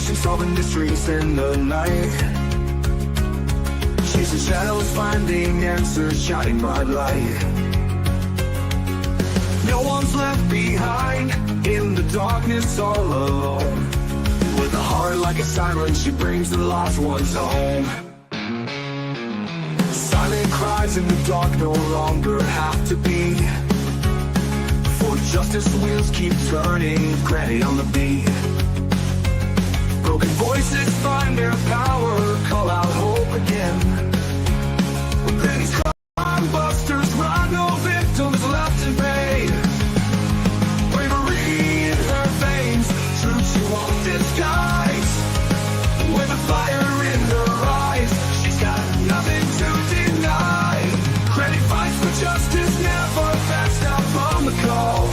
investigation, solving mysteries in the night. Chasing shadows, finding answers, shining bright light. No one's left behind in the darkness, all alone. With a heart like a siren, she brings the lost ones home. Silent cries in the dark no longer have to be, for justice wheels keep turning, Granny on the beat. Broken voices find their power, call out hope again. When Granny's crime busters run, no victims left in vain. Bravery in her veins, truth she won't disguise. With a fire in her eyes, she's got nothing to deny. Granny fights for justice, never backs down from the call.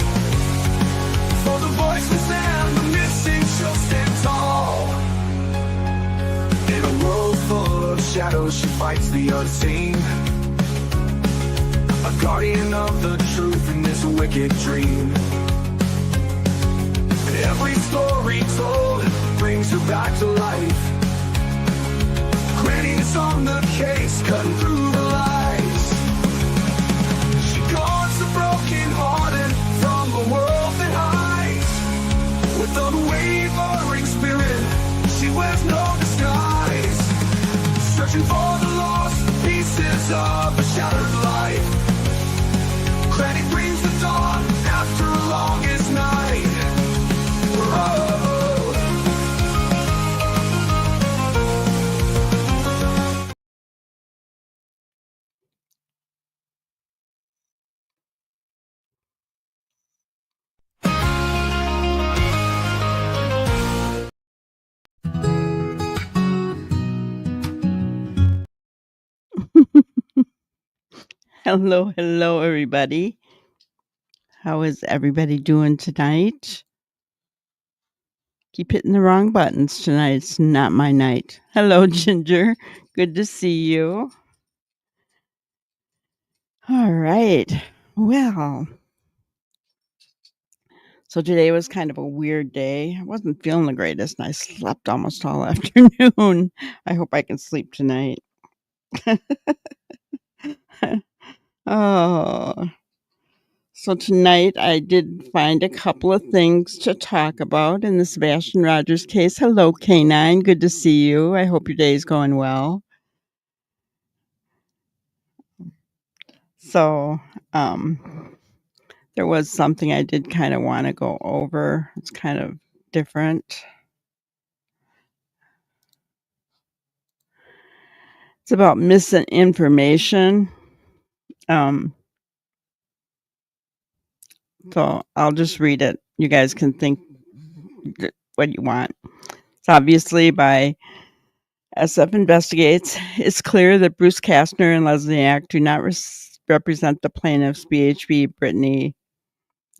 For the voiceless and the missing, she'll stand tall. In a world full of shadows, she fights the unseen. A guardian of the truth in this wicked dream. Every story told brings her back to life. Granny's on the case, cutting through the lies. She guards the broken-hearted from the world that hides. With unwavering spirit, she wears no disguise. Searching for the lost pieces of a shattered life. Granny brings the dawn after a longest night. Whoa. Hello, everybody. How is everybody doing tonight? Keep hitting the wrong buttons tonight. It's not my night. Hello, Ginger. Good to see you. All right. Well, so today was kind of a weird day. I wasn't feeling the greatest, and I slept almost all afternoon. I hope I can sleep tonight. Oh. So tonight I did find a couple of things to talk about in the Sebastian Rogers case. Hello, K9. Good to see you. I hope your day is going well. So, there was something I did kind of want to go over. It's kind of different. It's about misinformation. So I'll just read it. You guys can think what you want. It's obviously by SF Investigates. It's clear that Bruce Kastner and Lesniak do not represent the plaintiffs BHB, Brittany,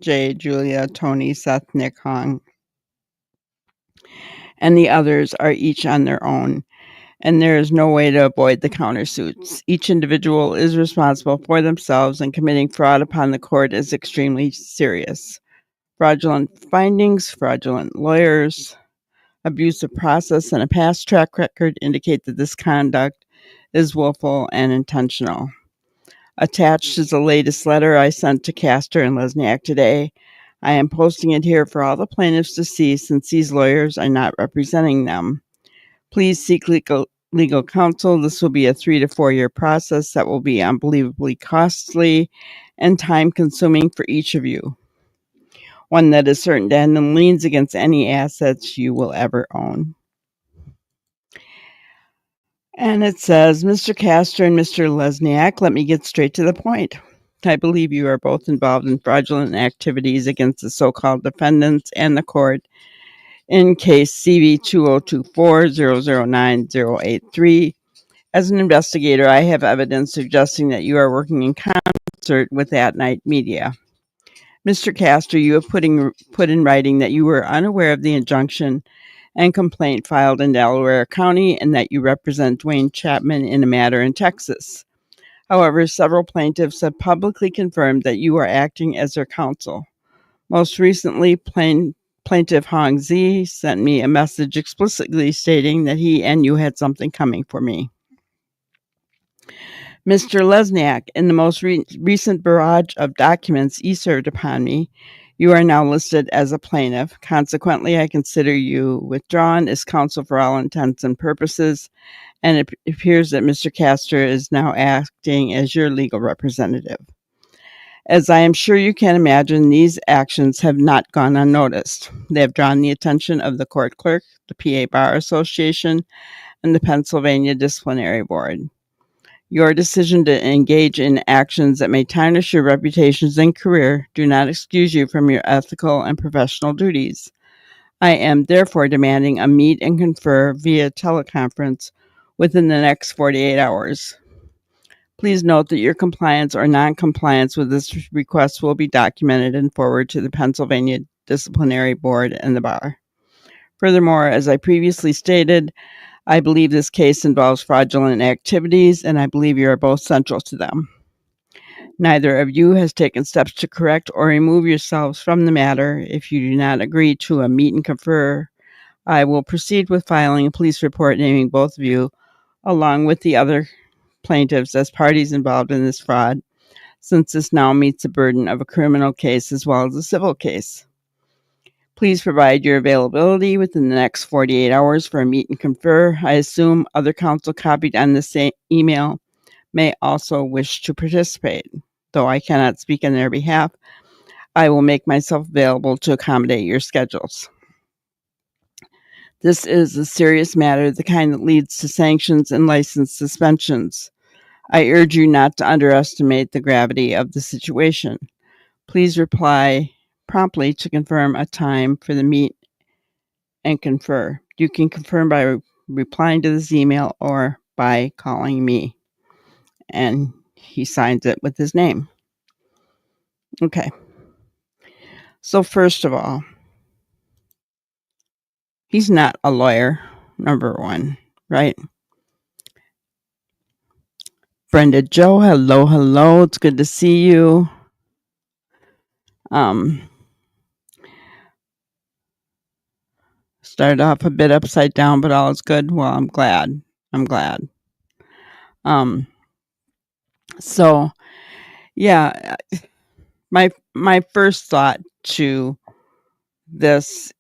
Jay, Julia, Tony, Seth, Nick, Hong, and the others are each on their own, and there is no way to avoid the countersuits. Each individual is responsible for themselves, and committing fraud upon the court is extremely serious. Fraudulent findings, fraudulent lawyers, abuse of process, and a past track record indicate that this conduct is willful and intentional. Attached is the latest letter I sent to Kastner and Lesniak today. I am posting it here for all the plaintiffs to see, since these lawyers are not representing them. Please seek legal counsel. This will be a 3 to 4 year process that will be unbelievably costly and time-consuming for each of you. One that is certain to end in liens against any assets you will ever own. And it says, Mr. Kastner and Mr. Lesniak, let me get straight to the point. I believe you are both involved in fraudulent activities against the so-called defendants and the court in case CV 2024-009-083. As an investigator, I have evidence suggesting that you are working in concert with That Night Media. Mr. Kastner, you have put in writing that you were unaware of the injunction and complaint filed in Delaware County, and that you represent Dwayne Chapman in a matter in Texas. However, several plaintiffs have publicly confirmed that you are acting as their counsel. Most recently, Plaintiff Hong Z sent me a message explicitly stating that he and you had something coming for me. Mr. Lesniak, in the most recent barrage of documents you served upon me, you are now listed as a plaintiff. Consequently, I consider you withdrawn as counsel for all intents and purposes, and it appears that Mr. Castor is now acting as your legal representative. As I am sure you can imagine, these actions have not gone unnoticed. They have drawn the attention of the court clerk, the PA Bar Association, and the Pennsylvania Disciplinary Board. Your decision to engage in actions that may tarnish your reputations and career do not excuse you from your ethical and professional duties. I am therefore demanding a meet and confer via teleconference within the next 48 hours. Please note that your compliance or non-compliance with this request will be documented and forwarded to the Pennsylvania Disciplinary Board and the Bar. Furthermore, as I previously stated, I believe this case involves fraudulent activities, and I believe you are both central to them. Neither of you has taken steps to correct or remove yourselves from the matter. If you do not agree to a meet and confer, I will proceed with filing a police report naming both of you, along with the other plaintiffs, as parties involved in this fraud, since this now meets the burden of a criminal case as well as a civil case. Please provide your availability within the next 48 hours for a meet and confer. I assume other counsel copied on the same email may also wish to participate. Though I cannot speak on their behalf, I will make myself available to accommodate your schedules. This is a serious matter, the kind that leads to sanctions and license suspensions. I urge you not to underestimate the gravity of the situation. Please reply promptly to confirm a time for the meet and confer. You can confirm by replying to this email or by calling me. And he signs it with his name. Okay. So first of all, he's not a lawyer, number one, right? Brenda Joe, hello. It's good to see you. Started off a bit upside down, but all is good. Well, I'm glad. So yeah, my first thought to this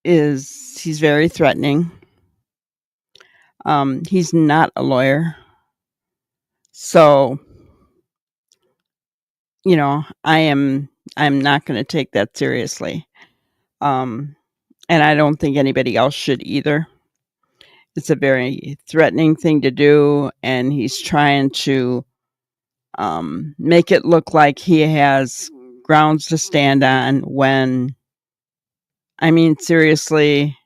is he's very threatening. He's not a lawyer. So, I'm not going to take that seriously. And I don't think anybody else should either. It's a very threatening thing to do, and he's trying to make it look like he has grounds to stand on when, I mean, seriously,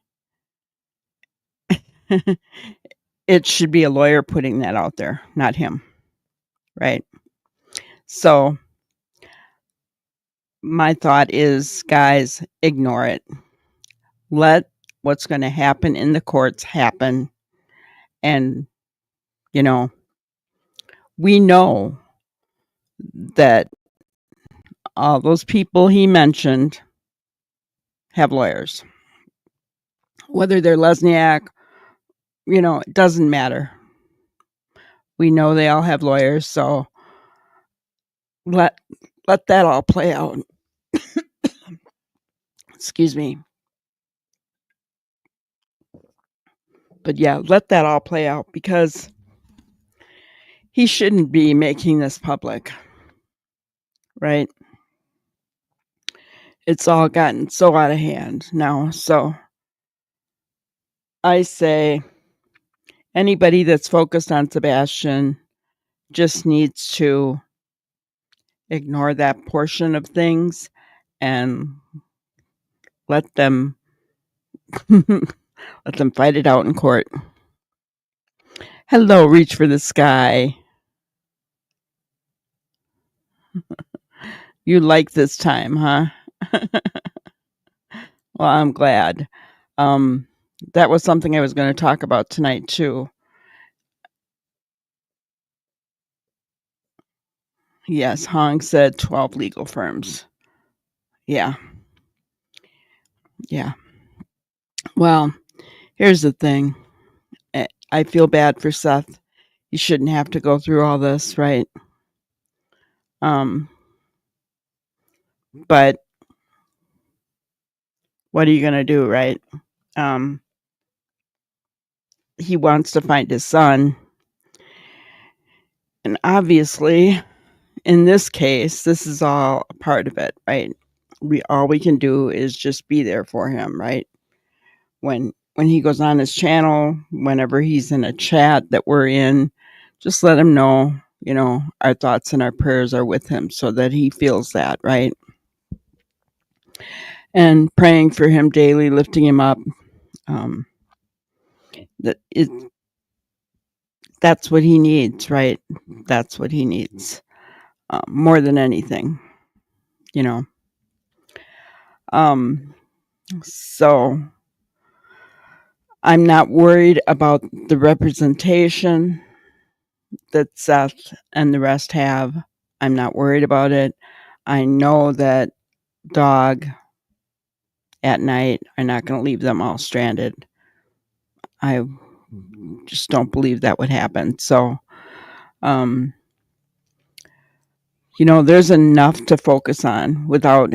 it should be a lawyer putting that out there, not him, right? So my thought is, guys, ignore it. Let what's going to happen in the courts happen. And, we know that all those people he mentioned have lawyers. Whether they're Lesniak, it doesn't matter. We know they all have lawyers, so let that all play out. Excuse me. But yeah, let that all play out, because he shouldn't be making this public, right? It's all gotten so out of hand now. So I say anybody that's focused on Sebastian just needs to ignore that portion of things and let them fight it out in court. Hello, Reach for the Sky. You like this time, huh? Well, I'm glad. That was something I was going to talk about tonight too. Yes, Hong said 12 legal firms. Yeah. Yeah. Well, here's the thing. I feel bad for Seth. He shouldn't have to go through all this, right? But what are you going to do, right? He wants to find his son. And obviously, in this case, this is all a part of it, right? All we can do is just be there for him, right? When he goes on his channel, whenever he's in a chat that we're in, just let him know, our thoughts and our prayers are with him so that he feels that, right? And praying for him daily, lifting him up. That's what he needs, right? That's what he needs more than anything, you know. So I'm not worried about the representation that Seth and the rest have. I'm not worried about it. I know that Dog at night are not going to leave them all stranded. I just don't believe that would happen. So, there's enough to focus on without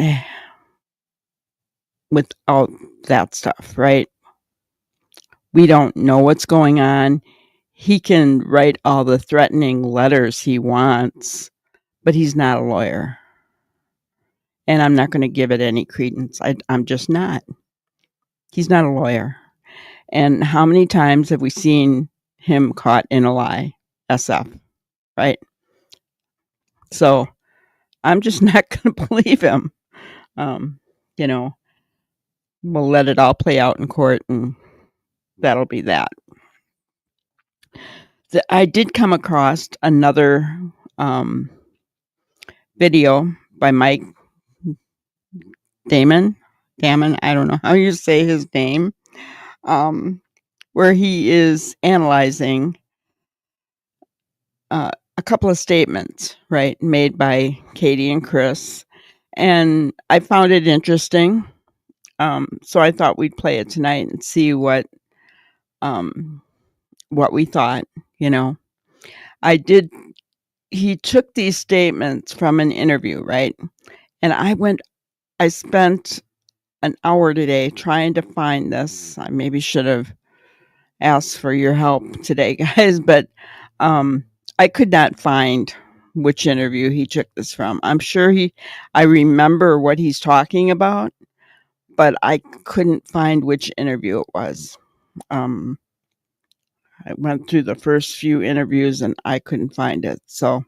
that stuff, right? We don't know what's going on. He can write all the threatening letters he wants, but he's not a lawyer. And I'm not going to give it any credence. I'm just not. He's not a lawyer. And how many times have we seen him caught in a lie? SF, right? So I'm just not going to believe him. We'll let it all play out in court, and that'll be that. I did come across another video by Mike Damon. I don't know how you say his name. Where he is analyzing a couple of statements, right, made by Katie and Chris, and I found it interesting. So I thought we'd play it tonight and see what we thought. He took these statements from an interview, right? And I spent an hour today trying to find this. I maybe should have asked for your help today, guys, but I could not find which interview he took this from. I'm sure I remember what he's talking about, but I couldn't find which interview it was. I went through the first few interviews and I couldn't find it. So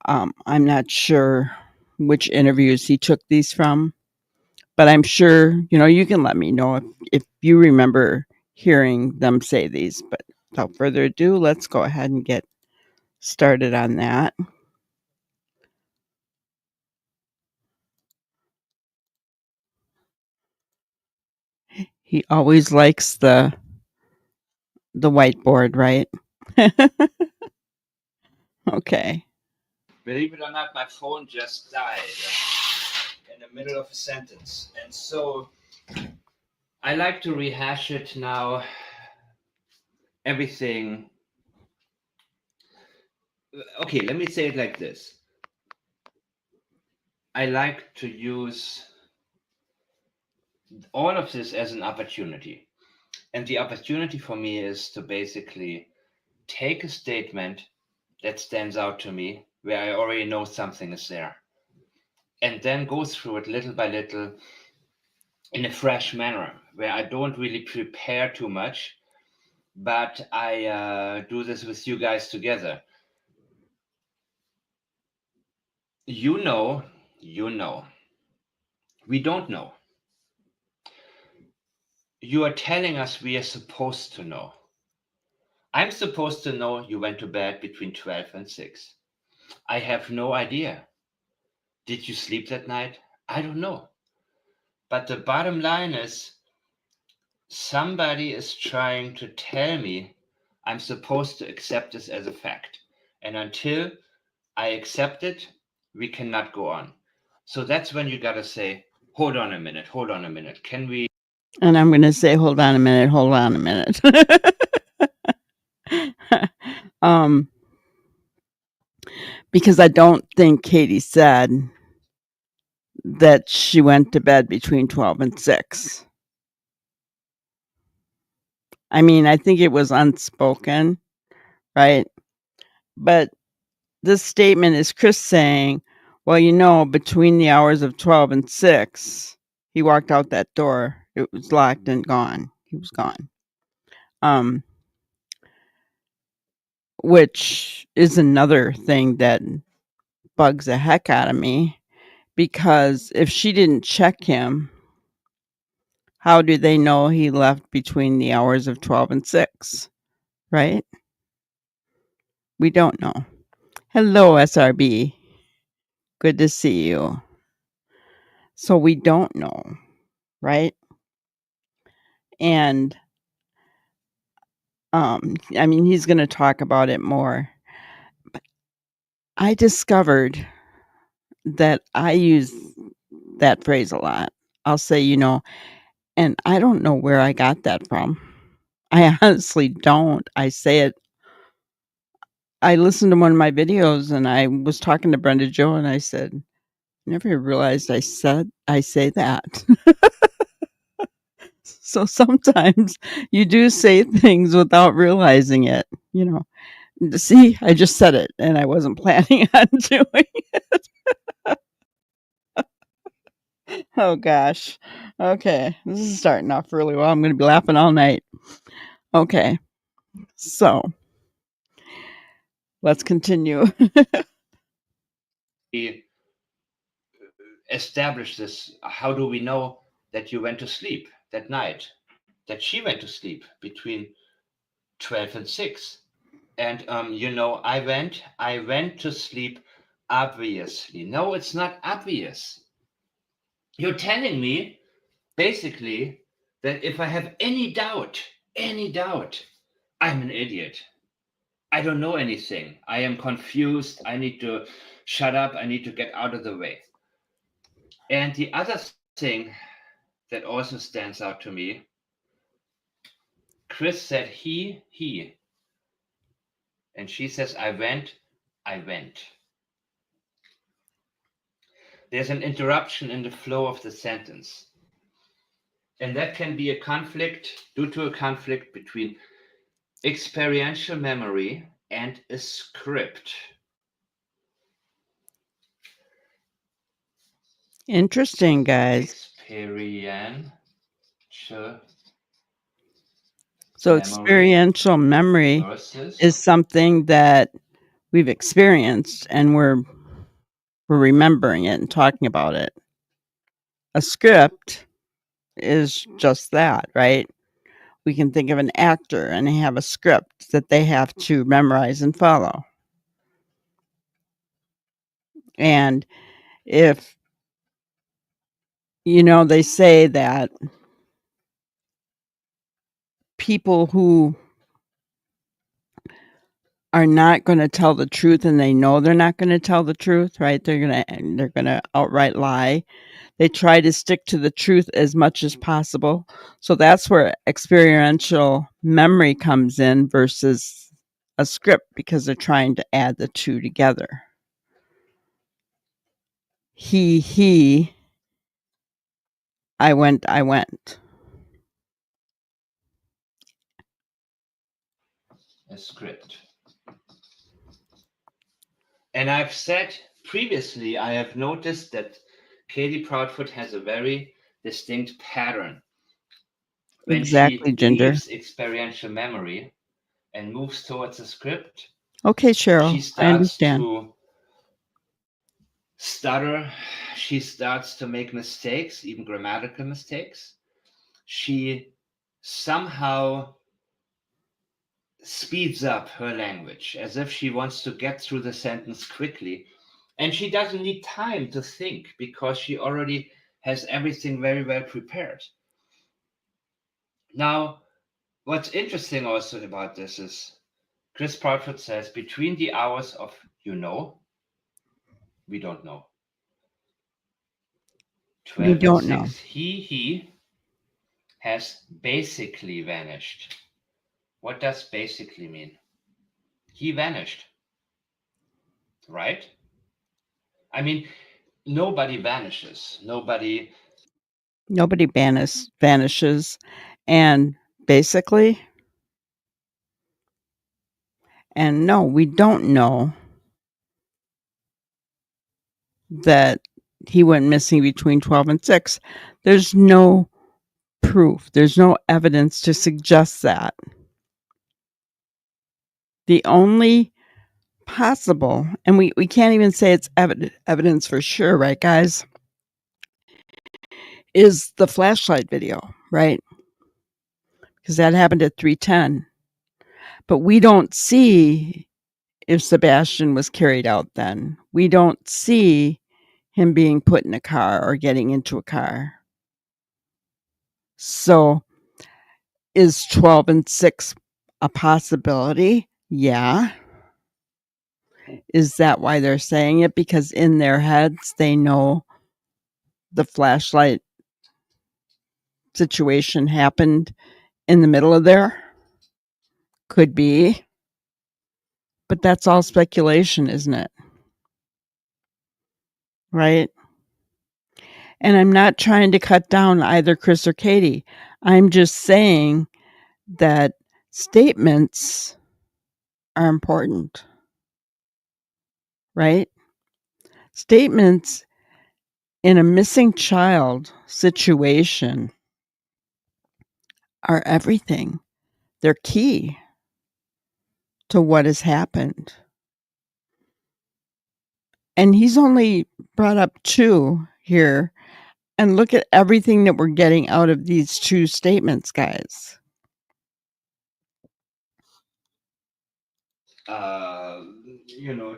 I'm not sure which interviews he took these from, but I'm sure, you can let me know if you remember hearing them say these. But without further ado, let's go ahead and get started on that. He always likes the whiteboard, right? Okay. Believe it or not, my phone just died in the middle of a sentence. And so I like to rehash it now. Everything. Okay, let me say it like this. I like to use all of this as an opportunity. And the opportunity for me is to basically take a statement that stands out to me, where I already know something is there, and then go through it little by little in a fresh manner, where I don't really prepare too much, but I do this with you guys together. You know. We don't know. You are telling us we are supposed to know. I'm supposed to know you went to bed between 12 and 6. I have no idea. Did you sleep that night? I don't know. But the bottom line is, somebody is trying to tell me I'm supposed to accept this as a fact. And until I accept it, we cannot go on. So that's when you got to say, Hold on a minute. Hold on a minute. Can we? And I'm going to say, hold on a minute. Hold on a minute. um, because I don't think Katie said that she went to bed between 12 and 6. I mean, I think it was unspoken, right? But this statement is Chris saying, well, you know, between the hours of 12 and 6, he walked out that door. It was locked and gone. He was gone. Which is another thing that bugs the heck out of me, because if she didn't check him, how do they know he left between the hours of 12 and 6, right? We don't know. Hello, SRB. Good to see you. So we don't know, right? And I mean, he's going to talk about it more. But I discovered that I use that phrase a lot. I'll say, you know, and I don't know where I got that from. I honestly don't. I say it. I listened to one of my videos and I was talking to Brenda Jo and I said, never realized I say that. So sometimes you do say things without realizing it, you know. See, I just said it and I wasn't planning on doing it. Oh gosh. Okay. This is starting off really well. I'm going to be laughing all night. Okay. So let's continue. We establish this? How do we know that you went to sleep that night? That she went to sleep between 12 and 6. And you know, I went to sleep obviously. No, it's not obvious. You're telling me basically that if I have any doubt, I'm an idiot. I don't know anything. I am confused. I need to shut up. I need to get out of the way. And the other thing that also stands out to me, Chris said he. And she says, I went. There's an interruption in the flow of the sentence. And that can be due to a conflict between experiential memory and a script. Interesting, guys. So experiential memory is something that we've experienced and we're remembering it and talking about it. A script is just that, right? We can think of an actor and they have a script that they have to memorize and follow. And if, you know, they say that people who are not going to tell the truth and they know they're not going to tell the truth, right? They're going to outright lie. They try to stick to the truth as much as possible. So that's where experiential memory comes in versus a script, because they're trying to add the two together. He, I went. A script. And I've said previously, I have noticed that Katie Proudfoot has a very distinct pattern. When Exactly, she Ginger. leaves experiential memory and moves towards a script, Okay, Cheryl, she I starts understand. to stutter. She starts to make mistakes, even grammatical mistakes. She somehow speeds up her language as if she wants to get through the sentence quickly. And she doesn't need time to think because she already has everything very well prepared. Now, what's interesting also about this is Chris Proudfoot says between the hours of we don't know. We 12 and don't know. 6. He has basically vanished. What does basically mean? He vanished, right? I mean, nobody vanishes. Nobody. Nobody vanishes. And basically, and no, we don't know that he went missing between 12 and 6. There's no proof. There's no evidence to suggest that. The only possible, and we can't even say it's evidence for sure, right, guys, is the flashlight video, right? Because that happened at 3:10. But we don't see if Sebastian was carried out then. We don't see him being put in a car or getting into a car. So is 12 and 6 a possibility? Yeah. Is that why they're saying it? Because in their heads, they know the flashlight situation happened in the middle of there? Could be. But that's all speculation, isn't it? Right? And I'm not trying to cut down either Chris or Katie. I'm just saying that statements are important, right? Statements in a missing child situation are everything. They're key to what has happened. And he's only brought up 2 here. And look at everything that we're getting out of these 2 statements, guys.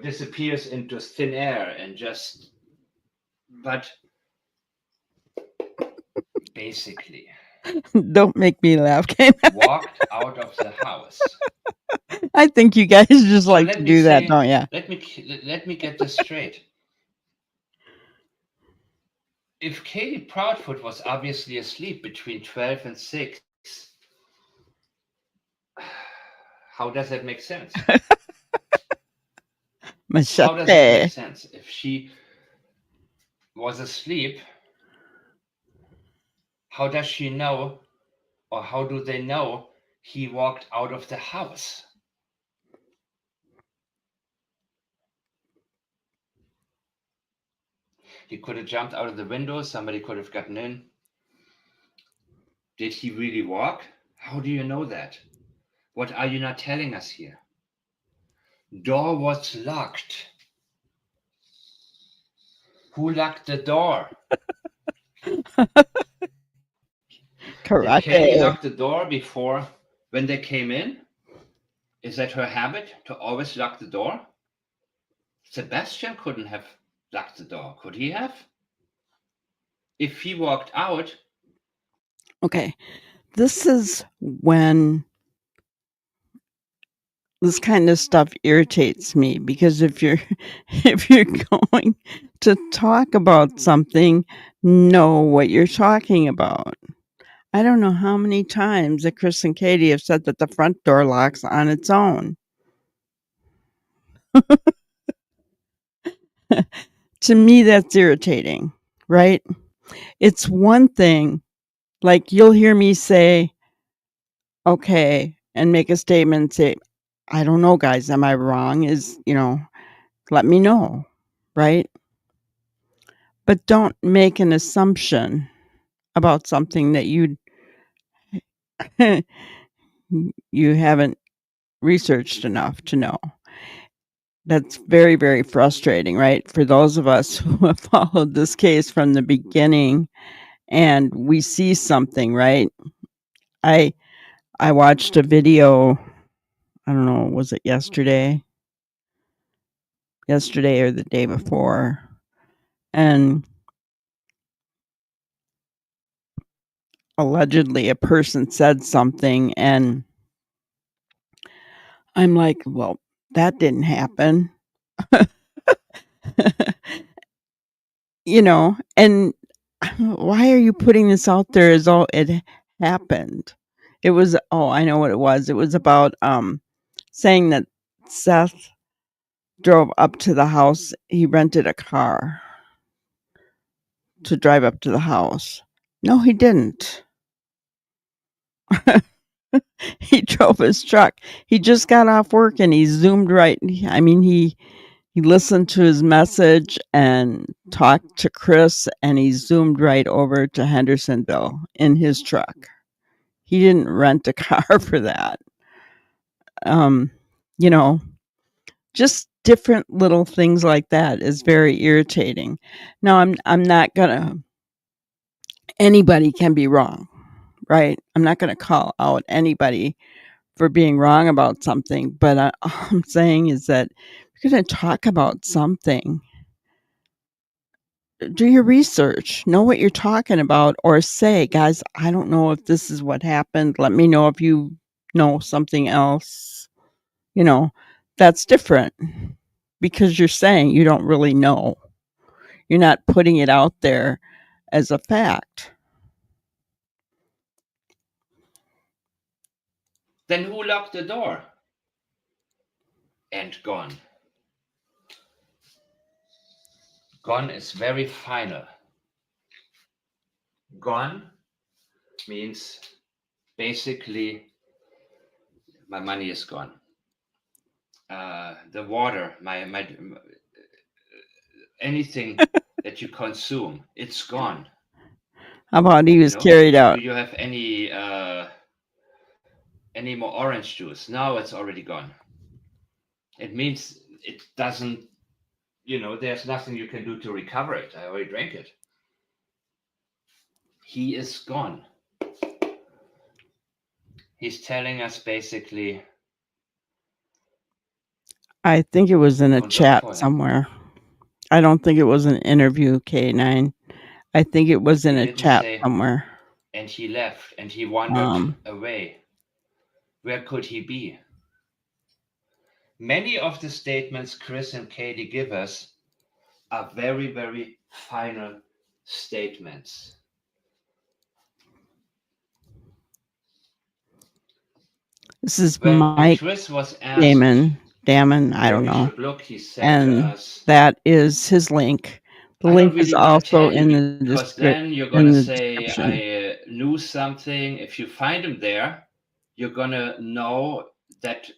Disappears into thin air and just. But basically, Don't make me laugh, Ken. walked out of the house. I think you guys just like let to me do that, say- don't you? Let me get this straight. If Katie Proudfoot was obviously asleep between 12 and 6, how does that make sense? How does it make Machete. sense? If she was asleep, how does she know, or how do they know he walked out of the house? He could have jumped out of the window, somebody could have gotten in. Did he really walk? How do you know that? What are you not telling us here? Door was locked. Who locked the door? Did Katie Karate. lock the door before when they came in? Is that her habit to always lock the door? Sebastian couldn't have locked the door, could he have? If he walked out, Okay. This is when this kind of stuff irritates me, because if you're going to talk about something, know what you're talking about. I don't know how many times that Chris and Katie have said that the front door locks on its own. To me, that's irritating, right? It's one thing, like you'll hear me say, okay, and make a statement and say, I don't know, guys, am I wrong? Let me know, right? But don't make an assumption about something that you haven't researched enough to know. That's very, very frustrating, right? For those of us who have followed this case from the beginning and we see something, right? I watched a video, I don't know, was it yesterday? Yesterday or the day before. And allegedly a person said something and I'm like, well, that didn't happen. And why are you putting this out there as though it happened? It was, oh, I know what it was. It was about saying that Seth drove up to the house. He rented a car to drive up to the house. No, he didn't. He drove his truck. He just got off work and he zoomed right. I mean, he listened to his message and talked to Chris, and he zoomed right over to Hendersonville in his truck. He didn't rent a car for that. You know, just different little things like that is very irritating. Now, I'm not gonna. Anybody can be wrong, right? I'm not gonna call out anybody for being wrong about something, but all I'm saying is that if you're gonna talk about something, do your research, know what you're talking about, or say, guys, I don't know if this is what happened. Let me know if you know something else. You know, that's different because you're saying you don't really know. You're not putting it out there as a fact. Then who locked the door? And gone. Gone is very final. Gone means basically my money is gone. The water, my anything that you consume, it's gone. How about he was You know? carried out? Do you have any more orange juice? No, it's already gone. It means it doesn't, there's nothing you can do to recover it. I already drank it. He is gone. He's telling us basically. I think it was in a Don't look chat for him. somewhere. I don't think it was an interview, K9. I think it was in He a didn't chat say, somewhere. and he left and he wandered away. Where could he be? Many of the statements Chris and Katie give us are very, very final statements. This is When Mike Chris was asked Damon, I where don't we know. should look, he said to And us, that is his link. The I don't link is really want to also tell in you the because then you're going in to the say, description. I knew something. If you find him there, you're going to know that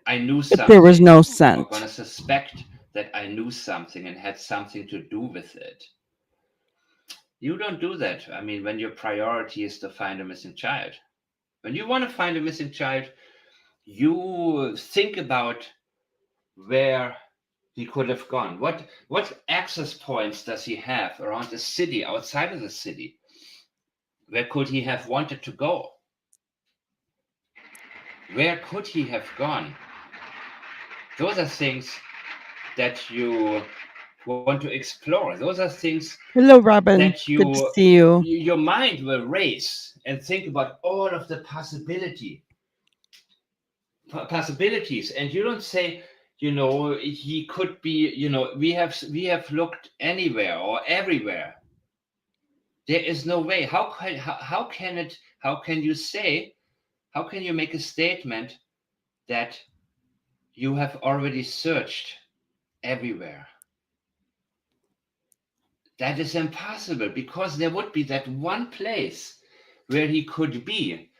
I knew something. If there was no You're scent. going to suspect that I knew something and had something to do with it. You don't do that. I mean, when your priority is to find a missing child. When you want to find a missing child, you think about where he could have gone. What access points does he have around the city, outside of the city? Where could he have wanted to go? Where could he have gone? Those are things that you want to explore. Those are things Hello, Robin. that Good to see you. your mind will race and think about all of the possibilities. And you don't say, he could be, we have looked anywhere or everywhere. There is no way. How can you make a statement that you have already searched everywhere? That is impossible, because there would be that one place where he could be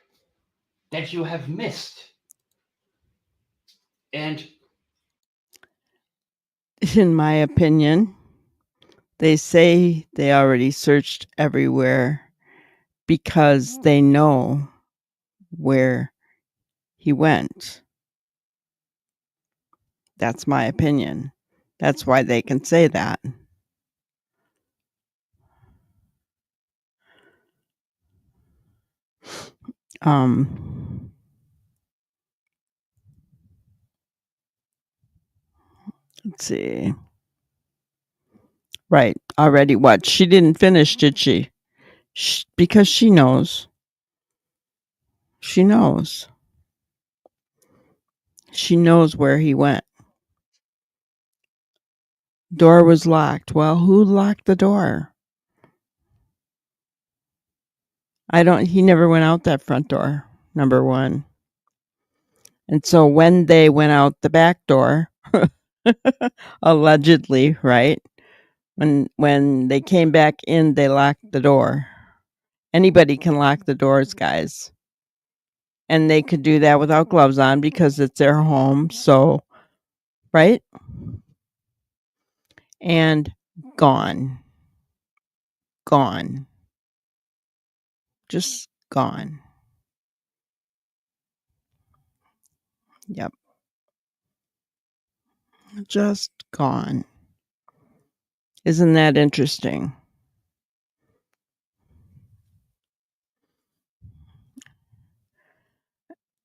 that you have missed. And in my opinion, they say they already searched everywhere because they know where he went. That's my opinion. That's why they can say that. Let's see. Right. Already what? She didn't finish, did she? Because she knows. She knows. She knows where he went. Door was locked. Well, who locked the door? He never went out that front door, number one. And so when they went out the back door, allegedly, right? When they came back in, they locked the door. Anybody can lock the doors, guys. And they could do that without gloves on because it's their home. So, right? And gone. Gone. Just gone. Yep. Just gone. Isn't that interesting?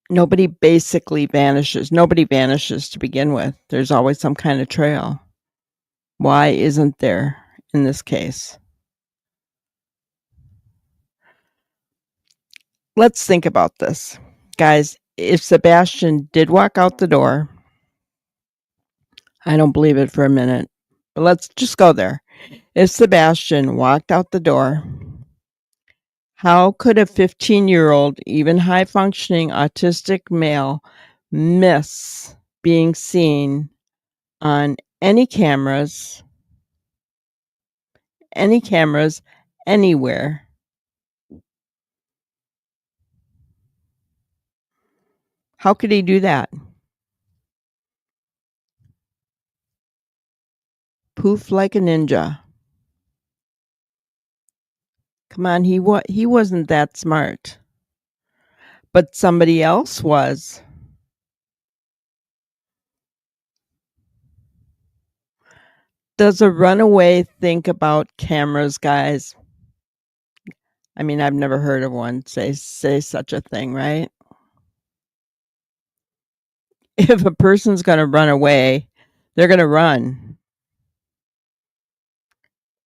Nobody basically vanishes. Nobody vanishes to begin with. There's always some kind of trail. Why isn't there in this case? Let's think about this. Guys, if Sebastian did walk out the door, I don't believe it for a minute, but let's just go there. If Sebastian walked out the door, how could a 15-year-old, even high-functioning autistic male miss being seen on any cameras anywhere? How could he do that? Poof like a ninja. Come on, he wasn't that smart. But somebody else was. Does a runaway think about cameras, guys? I mean, I've never heard of one say such a thing, right? If a person's going to run away, they're going to run.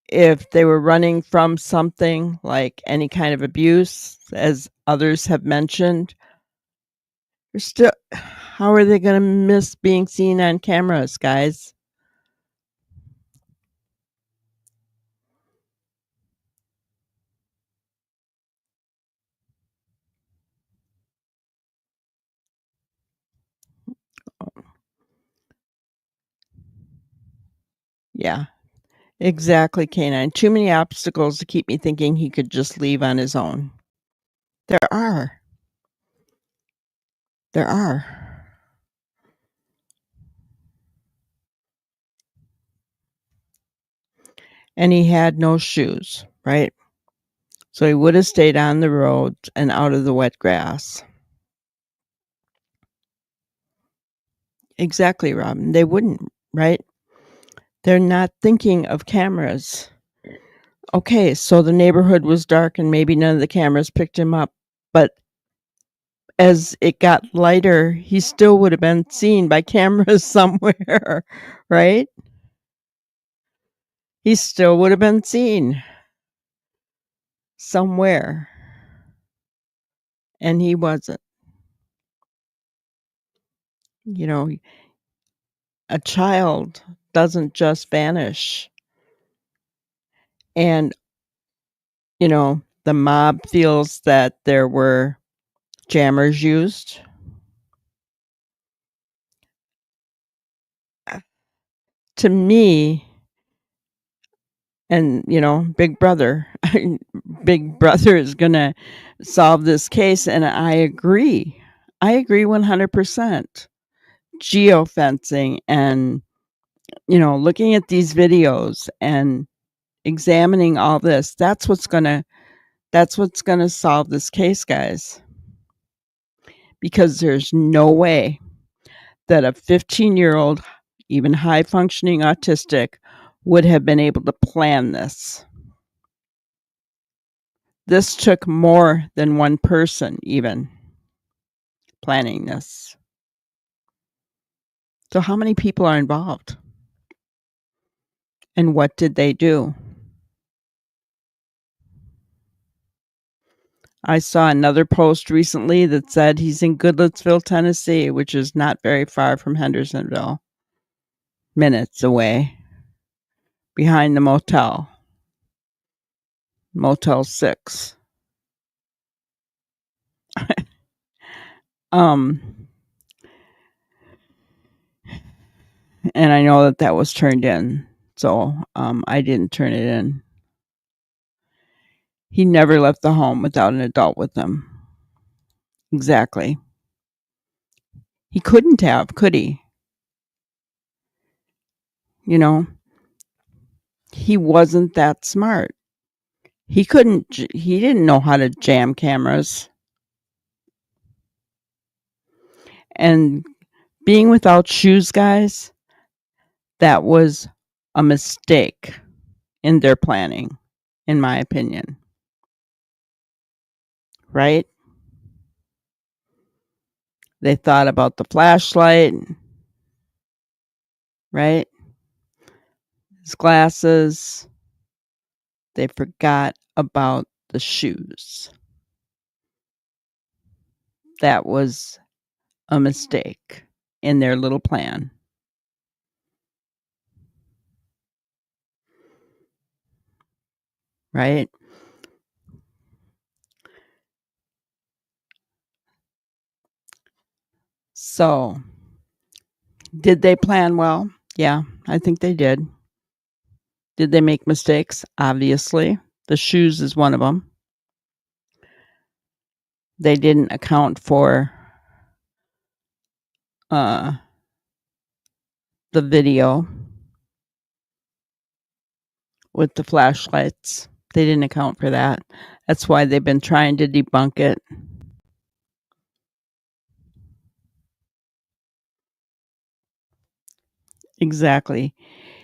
If they were running from something like any kind of abuse, as others have mentioned, how are they going to miss being seen on cameras, guys? Yeah, exactly, Canine. Too many obstacles to keep me thinking he could just leave on his own. There are. There are. And he had no shoes, right? So he would have stayed on the road and out of the wet grass. Exactly, Robin. They wouldn't, right? They're not thinking of cameras. Okay, so the neighborhood was dark and maybe none of the cameras picked him up. But as it got lighter, he still would have been seen by cameras somewhere, right? He still would have been seen somewhere. And he wasn't. You know, a child doesn't just vanish. And, you know, the mob feels that there were jammers used. To me, and, you know, Big Brother is going to solve this case. And I agree. I agree 100%. Geofencing and, you know, looking at these videos and examining all this, that's what's going to solve this case, guys. Because there's no way that a 15-year-old, even high-functioning autistic, would have been able to plan this. This took more than one person even planning this. So how many people are involved? And what did they do? I saw another post recently that said he's in Goodlettsville, Tennessee, which is not very far from Hendersonville. Minutes away. Behind the motel. Motel 6. And I know that was turned in, so I didn't turn it in. He never left the home without an adult with him. Exactly. He couldn't have, could he? You know, he wasn't that smart. He didn't know how to jam cameras. And being without shoes, guys, that was a mistake in their planning, in my opinion. Right? They thought about the flashlight, right? His glasses. They forgot about the shoes. That was a mistake in their little plan. Right? So, did they plan well? Yeah, I think they did. Did they make mistakes? Obviously. The shoes is one of them. They didn't account for the video with the flashlights. They didn't account for that. That's why they've been trying to debunk it. Exactly.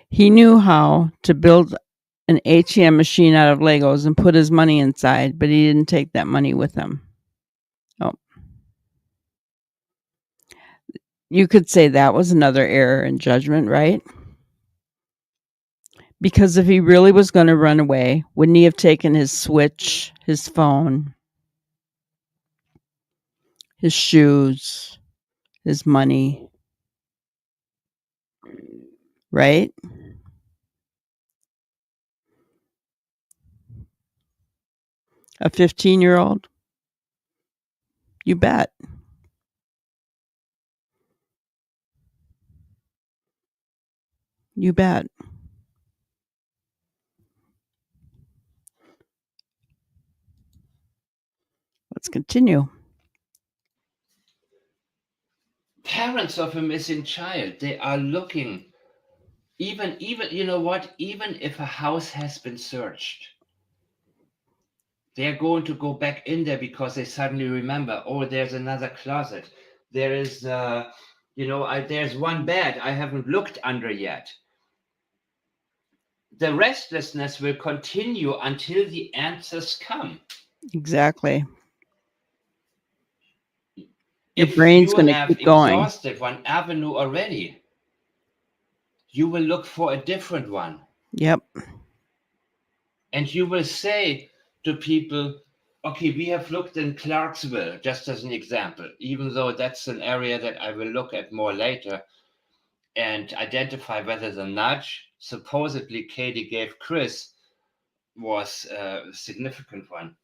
He knew how to build an ATM machine out of Legos and put his money inside, but he didn't take that money with him. Oh. You could say that was another error in judgment, right? Because if he really was going to run away, wouldn't he have taken his Switch, his phone, his shoes, his money, right? A 15-year-old? You bet. You bet. Let's continue. Parents of a missing child, they are looking, even you know what, even if a house has been searched, they're going to go back in there because they suddenly remember, oh, there's another closet, there is there's one bed I haven't looked under yet. The restlessness will continue until the answers come. Exactly. Your If brain's you going to have keep going. exhausted one avenue already, you will look for a different one. Yep. And you will say to people, okay, we have looked in Clarksville, just as an example, even though that's an area that I will look at more later and identify whether the nudge supposedly Katie gave Chris was a significant one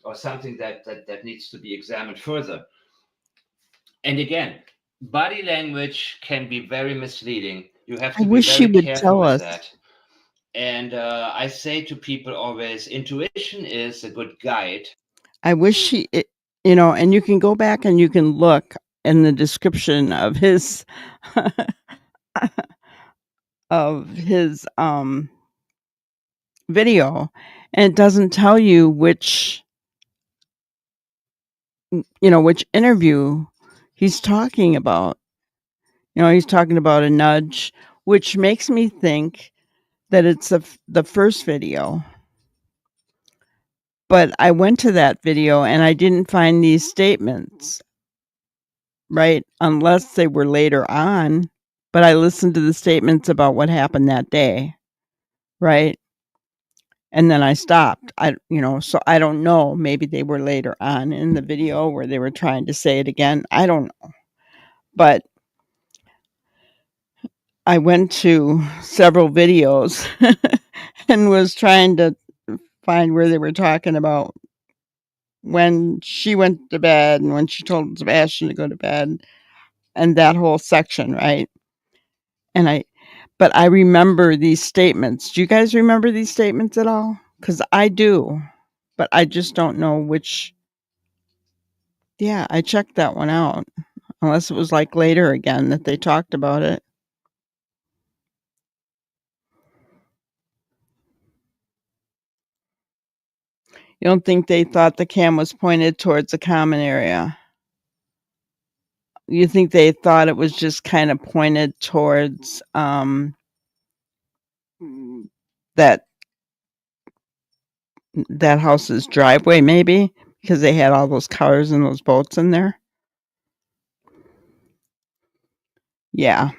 or something that needs to be examined further. And again, body language can be very misleading. You have to be very careful with that. And I say to people always, intuition is a good guide. I wish and you can go back and you can look in the description of his video, and it doesn't tell you which interview he's talking about. He's talking about a nudge, which makes me think that it's the first video. But I went to that video and I didn't find these statements, right? Unless they were later on. But I listened to the statements about what happened that day, right? And then I stopped. So I don't know. Maybe they were later on in the video where they were trying to say it again. I don't know. But I went to several videos and was trying to find where they were talking about when she went to bed and when she told Sebastian to go to bed and that whole section, right? But I remember these statements. Do you guys remember these statements at all? Because I do, but I just don't know which. Yeah, I checked that one out, unless it was like later again that they talked about it. You don't think they thought the cam was pointed towards a common area? You think they thought it was just kind of pointed towards that house's driveway, maybe because they had all those cars and those boats in there? Yeah.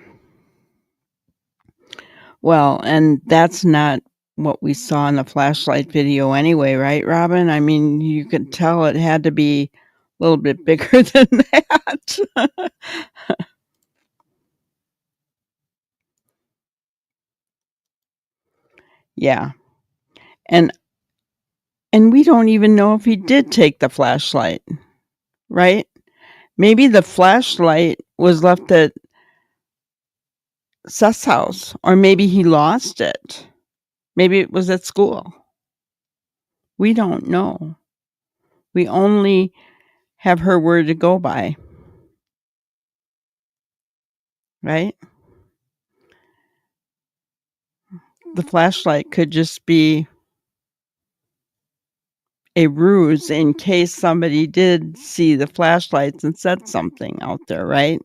Well, and that's not what we saw in the flashlight video anyway, right, Robin? I mean, you could tell it had to be a little bit bigger than that. Yeah. And we don't even know if he did take the flashlight, right? Maybe the flashlight was left at Seth's house, or maybe he lost it. Maybe it was at school. We don't know. We only have her word to go by, right? The flashlight could just be a ruse in case somebody did see the flashlights and said something out there, right?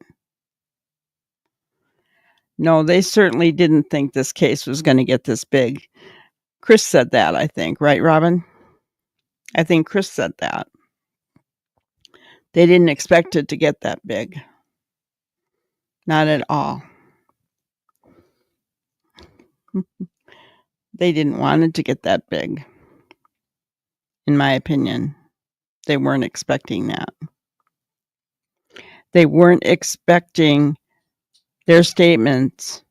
No, they certainly didn't think this case was going to get this big. Chris said that, I think, right, Robin? I think Chris said that. They didn't expect it to get that big. Not at all. They didn't want it to get that big. In my opinion, they weren't expecting that. They weren't expecting their statements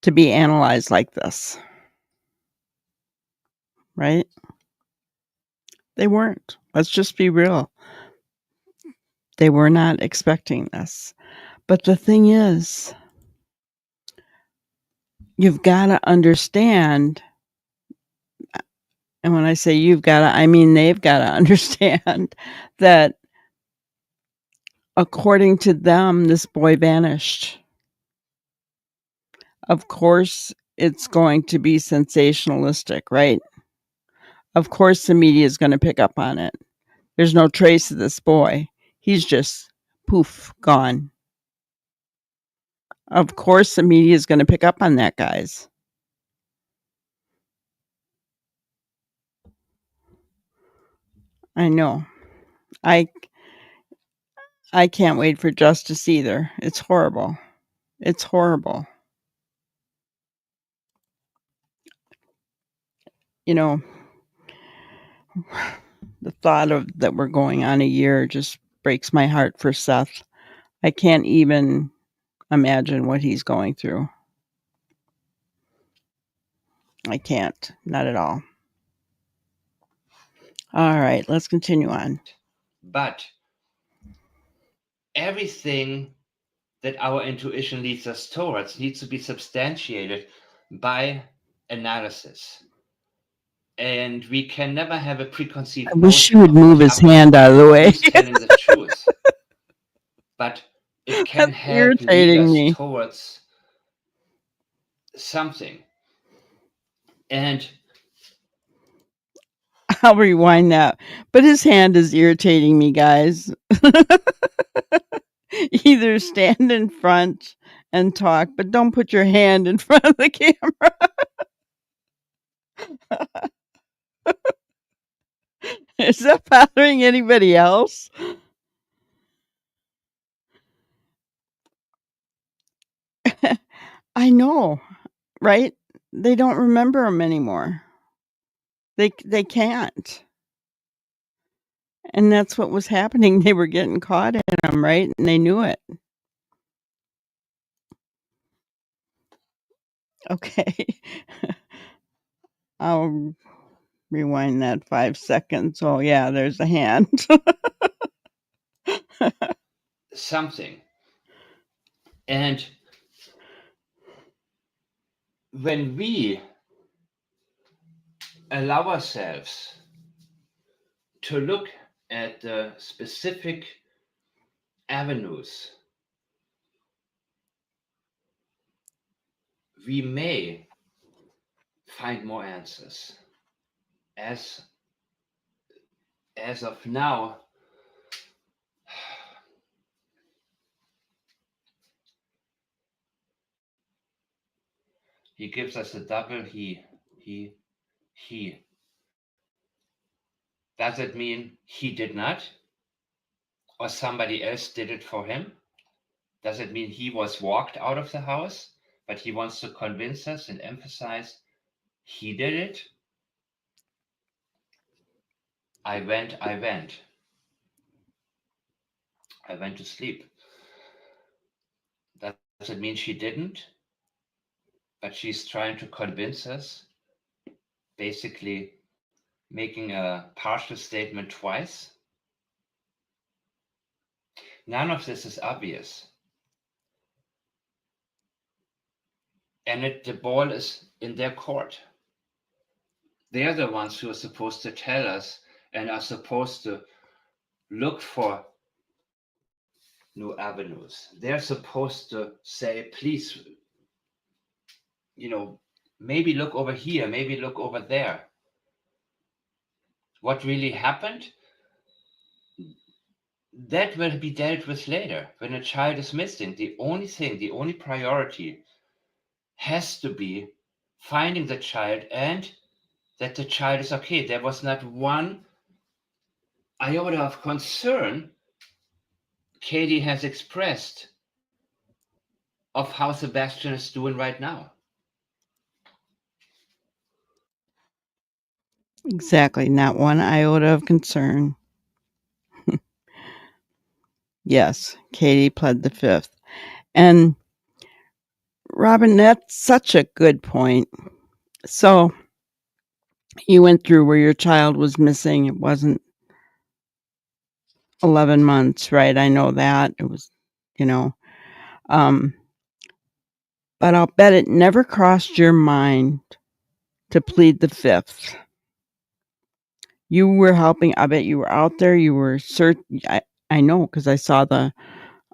to be analyzed like this. Right? They weren't. Let's just be real. They were not expecting this. But the thing is, you've got to understand, and when I say you've got to, I mean they've got to understand that according to them, this boy vanished. Of course, it's going to be sensationalistic, right? Of course, the media is going to pick up on it. There's no trace of this boy. He's just poof, gone. Of course, the media is going to pick up on that, guys. I know. I can't wait for justice either. It's horrible. It's horrible. You know, the thought of that we're going on a year just breaks my heart for Seth. I can't even imagine what he's going through. I can't. Not at all. All right, let's continue on. But everything that our intuition leads us towards needs to be substantiated by analysis. And we can never have a preconceived I wish notion he would of move what his happened hand out of the way. who's telling the truth. But it can That's help lead irritating us me. towards something. And I'll rewind that. But his hand is irritating me, guys. Either stand in front and talk, but don't put your hand in front of the camera. Is that bothering anybody else? I know, right? They don't remember him anymore. They can't. And that's what was happening. They were getting caught in them, right? And they knew it. Okay. Rewind that 5 seconds. Oh, yeah, there's a hand. Something. And when we allow ourselves to look at the specific avenues, we may find more answers. As of now, he gives us a double he. Does it mean he did not? Or somebody else did it for him? Does it mean he was walked out of the house, but he wants to convince us and emphasize he did it? I went to sleep. Does it mean she didn't? But she's trying to convince us, basically making a partial statement twice. None of this is obvious. And the ball is in their court. They're the ones who are supposed to tell us and are supposed to look for new avenues. They're supposed to say, please, maybe look over here, maybe look over there. What really happened? That will be dealt with later. When a child is missing, the only priority has to be finding the child and that the child is okay. There was not one iota of concern Katie has expressed of how Sebastian is doing right now. Exactly. Not one iota of concern. Yes, Katie pled the fifth. And Robin, that's such a good point. So you went through where your child was missing. It wasn't 11 months, right? I know that. It was, but I'll bet it never crossed your mind to plead the fifth. You were helping. I bet you were out there. You were searching. I know because I saw the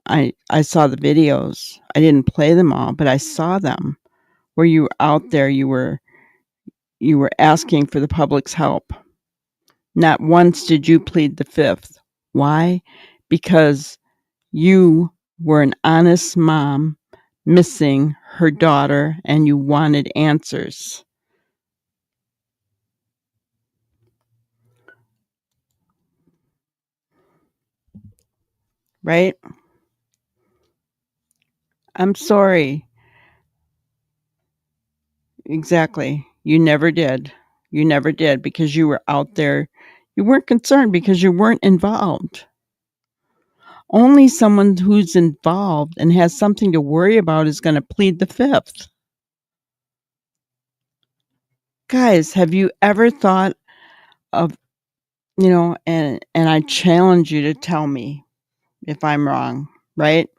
videos. I didn't play them all, but I saw them where you were out there. You were asking for the public's help. Not once did you plead the fifth. Why? Because you were an honest mom missing her daughter and you wanted answers. Right? I'm sorry. Exactly. You never did. You never did because you were out there. You weren't concerned because you weren't involved. Only someone who's involved and has something to worry about is going to plead the fifth. Guys, have you ever thought of, and I challenge you to tell me if I'm wrong, right?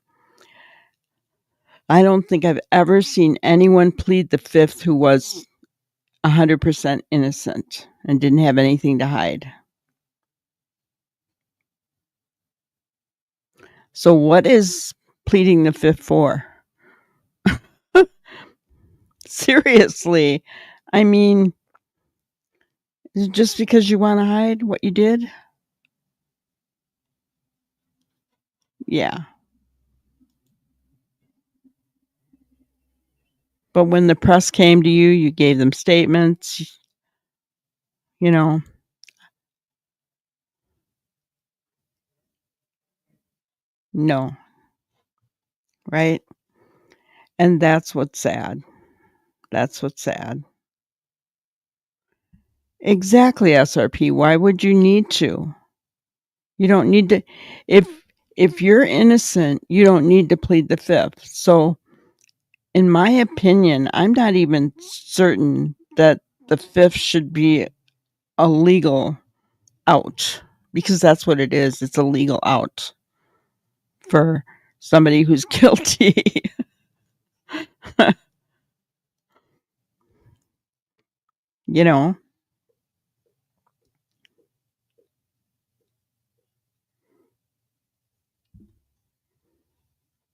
I don't think I've ever seen anyone plead the fifth who was 100% innocent and didn't have anything to hide. So what is pleading the fifth for? Seriously. I mean, is it just because you want to hide what you did? Yeah. But when the press came to you, you gave them statements, No. Right? And that's what's sad. That's what's sad. Exactly, SRP. Why would you need to? You don't need to. If you're innocent, you don't need to plead the fifth. So, in my opinion, I'm not even certain that the fifth should be a legal out, because that's what it is. It's a legal out for somebody who's guilty. You know?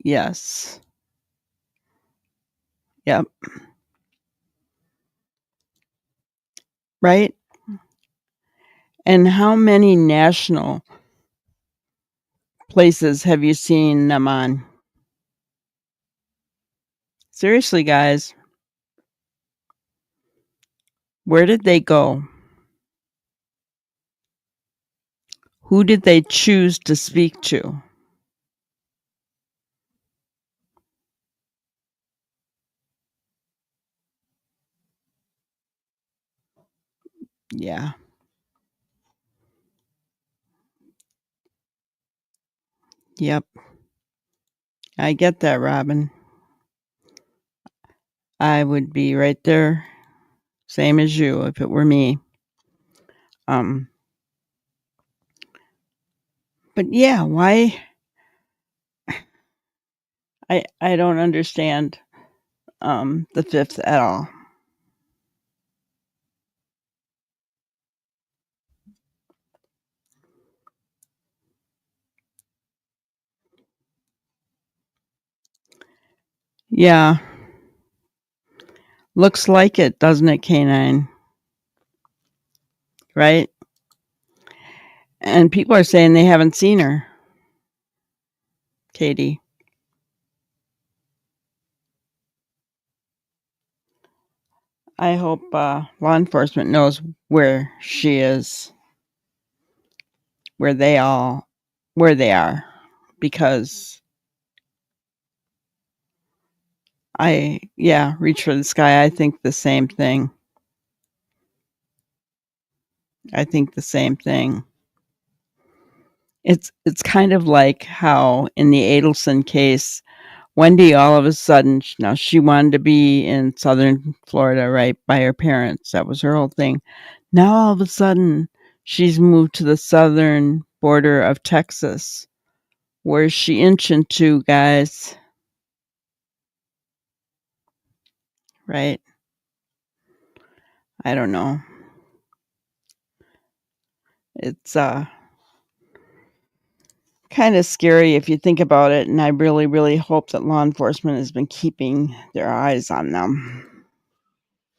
Yes. Yep. Right? And how many national places have you seen them on? Seriously, guys. Where did they go? Who did they choose to speak to? Yeah. Yep. I get that, Robin. I would be right there, same as you, if it were me. But yeah, why? I don't understand the fifth at all. Yeah. Looks like it, doesn't it, K9? Right? And people are saying they haven't seen her, Katie. I hope law enforcement knows where she is, where they are, because reach for the sky. I think the same thing. It's kind of like how in the Adelson case, Wendy all of a sudden, now she wanted to be in southern Florida, right, by her parents. That was her whole thing. Now all of a sudden, she's moved to the southern border of Texas. Where's she inching to, guys? Right? I don't know. It's kind of scary if you think about it, and I really, really hope that law enforcement has been keeping their eyes on them.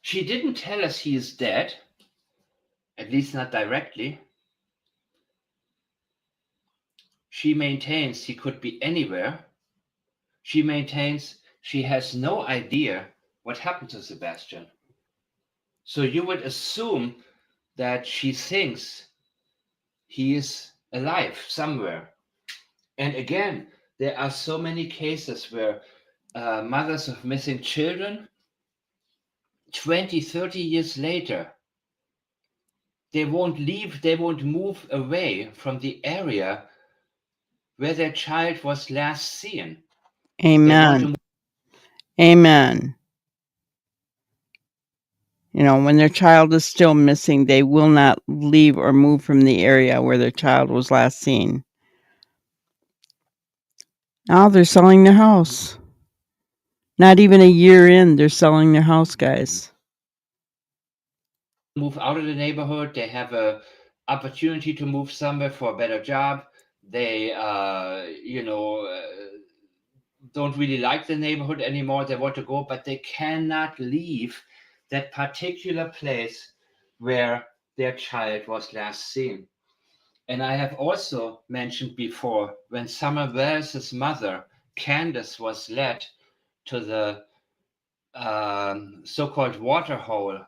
She didn't tell us he is dead, at least not directly. She maintains he could be anywhere. She maintains she has no idea what happened to Sebastian. So you would assume that she thinks he is alive somewhere. And again, there are so many cases where mothers of missing children, 20, 30 years later, they won't leave, they won't move away from the area where their child was last seen. Amen. Amen. You know, when their child is still missing, they will not leave or move from the area where their child was last seen. Now they're selling their house. Not even a year in, they're selling their house, guys. Move out of the neighborhood. They have a opportunity to move somewhere for a better job. They, don't really like the neighborhood anymore. They want to go, but they cannot leave that particular place where their child was last seen. And I have also mentioned before, when Summer Wells's mother, Candace, was led to the so-called water hole,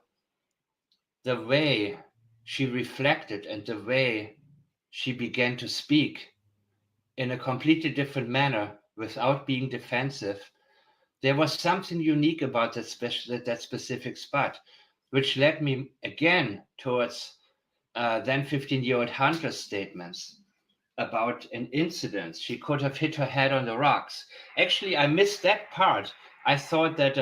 the way she reflected and the way she began to speak in a completely different manner without being defensive, there was something unique about that specific spot, which led me again towards then 15-year-old Hunter's statements about an incident. She could have hit her head on the rocks. Actually, I missed that part. I thought that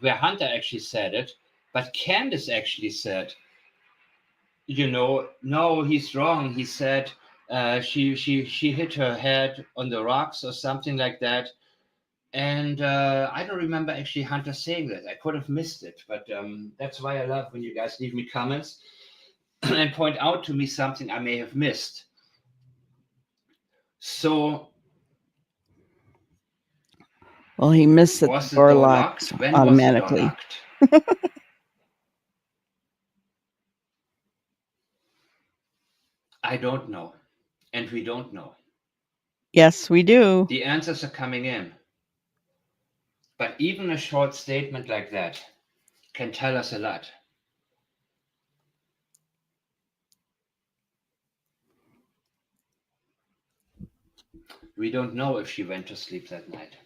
where Hunter actually said it, but Candace actually said no, he's wrong. He said she hit her head on the rocks or something like that. And I don't remember actually Hunter saying that. I could have missed it, but that's why I love when you guys leave me comments and point out to me something I may have missed. So, Well, he missed that was the the door door locked locked? When was the door automatically. locked? I don't know. And we don't know. Yes, we do. The answers are coming in. But even a short statement like that can tell us a lot. We don't know if she went to sleep that night.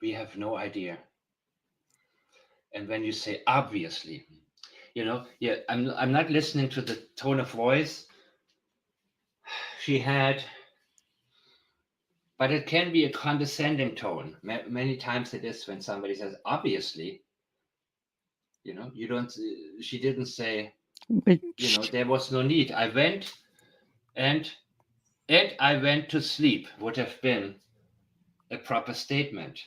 We have no idea. And when you say obviously, yeah, I'm not listening to the tone of voice she had, but it can be a condescending tone. Many times it is when somebody says obviously. You don't. She didn't say. Which There was no need. I went and I went to sleep would have been a proper statement.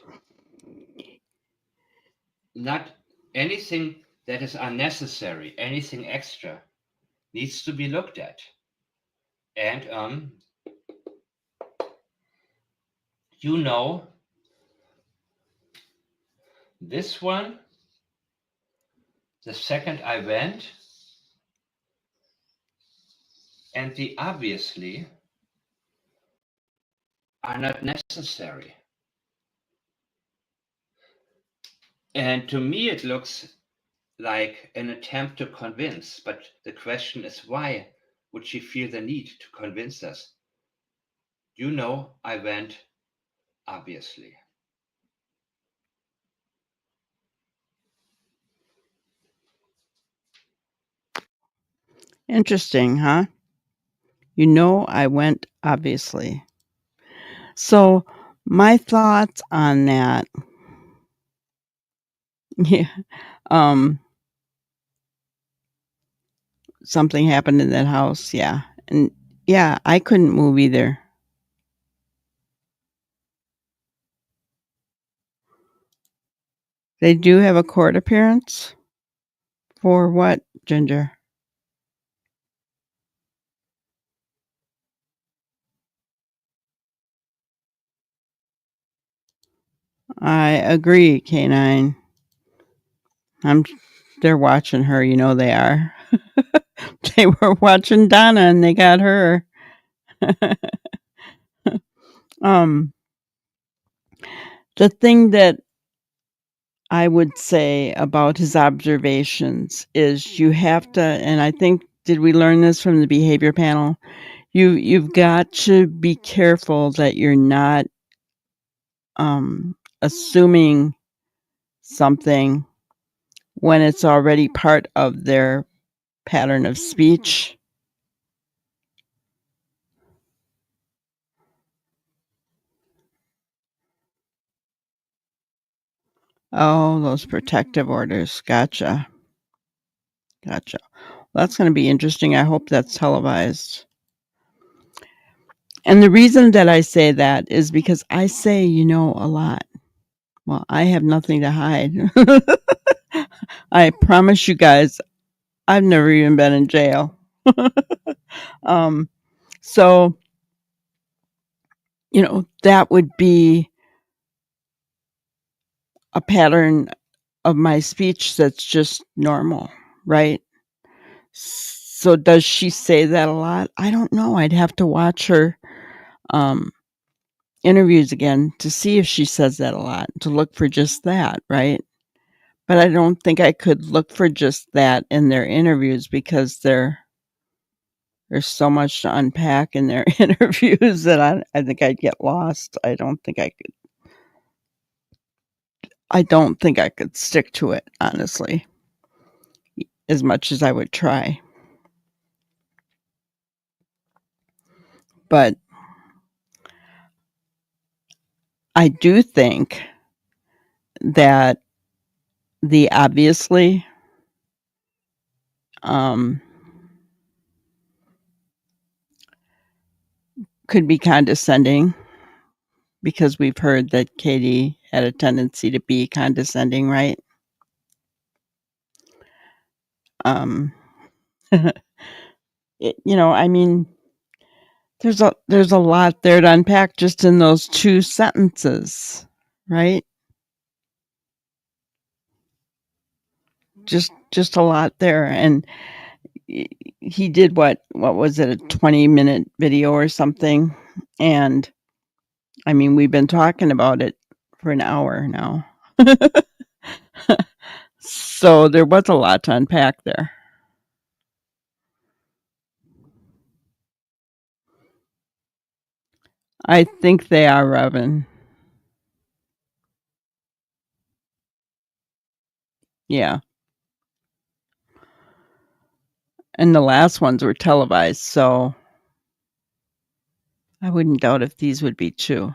Not anything that is unnecessary, anything extra needs to be looked at. And this one, the second I went, and the obviously are not necessary. And to me, it looks like an attempt to convince, but the question is, why would she feel the need to convince us? I went, obviously. interesting, huh? I went obviously. So my thoughts on that. Yeah. Something happened in that house, yeah. And yeah, I couldn't move either. They do have a court appearance? For what, Ginger? I agree, K9. They're watching her, they are. They were watching Donna and they got her. The thing that I would say about his observations is you have to, and I think, did we learn this from the behavior panel? You've got to be careful that you're not assuming something when it's already part of their pattern of speech. Oh, those protective orders. Gotcha. Well, that's going to be interesting. I hope that's televised. And the reason that I say that is because I say, a lot. Well, I have nothing to hide. I promise you guys, I've never even been in jail. So, that would be a pattern of my speech that's just normal, right? So does she say that a lot? I don't know. I'd have to watch her interviews again to see if she says that a lot, to look for just that, right? But I don't think I could look for just that in their interviews because there's so much to unpack in their interviews that I think I'd get lost. I don't think I could stick to it, honestly, as much as I would try. But I do think that the obviously could be condescending, because we've heard that Katie had a tendency to be condescending, right? I mean, there's a lot there to unpack just in those 2 sentences, right? Just a lot there. And he did what was it, a 20-minute video or something? And I mean, we've been talking about it for an hour now. So there was a lot to unpack there. I think they are, Robin. Yeah. And the last ones were televised, so I wouldn't doubt if these would be too.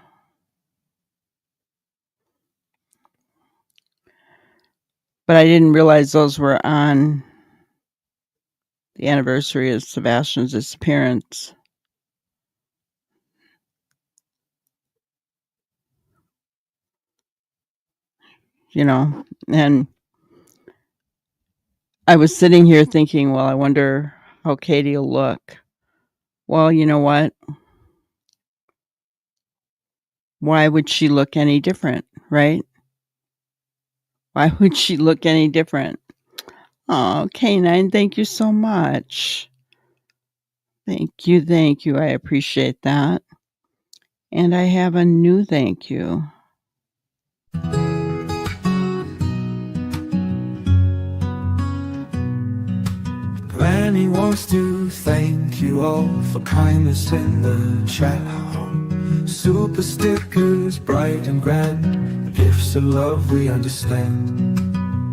But I didn't realize those were on the anniversary of Sebastian's disappearance. And I was sitting here thinking, well, I wonder how Katie will look. Well, you know what? Why would she look any different, right? Why would she look any different? Oh, K9, thank you so much. Thank you. I appreciate that. And I have a new thank you. Granny wants to thank you all for kindness in the chat. Super stickers, bright and grand, gifts of love we understand.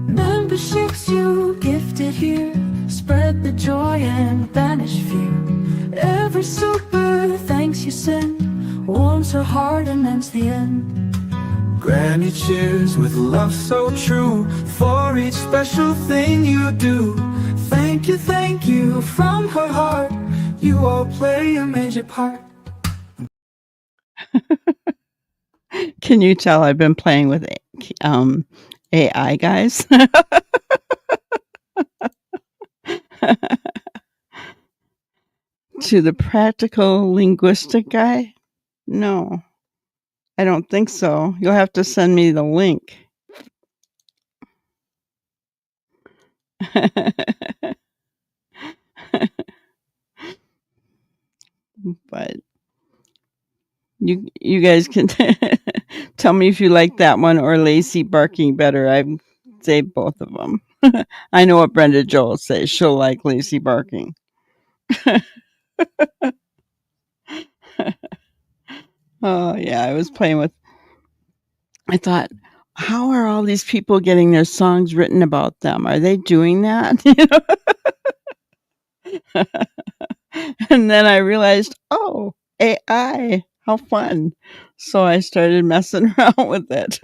Memberships you gifted here spread the joy and banish fear. Every super thanks you send warms her heart and ends the end. Granny cheers with love so true for each special thing you do. Thank you from her heart. You all play a major part. Can you tell I've been playing with AI, guys? To the practical linguistic guy? No, I don't think so. You'll have to send me the link. But you guys can tell me if you like that one or Lacey barking better. I'd say both of them. I know what Brenda Jo will say. She'll like Lacey barking. Oh, yeah, I was playing with... I thought, how are all these people getting their songs written about them? Are they doing that? And then I realized, oh, AI, how fun. So I started messing around with it.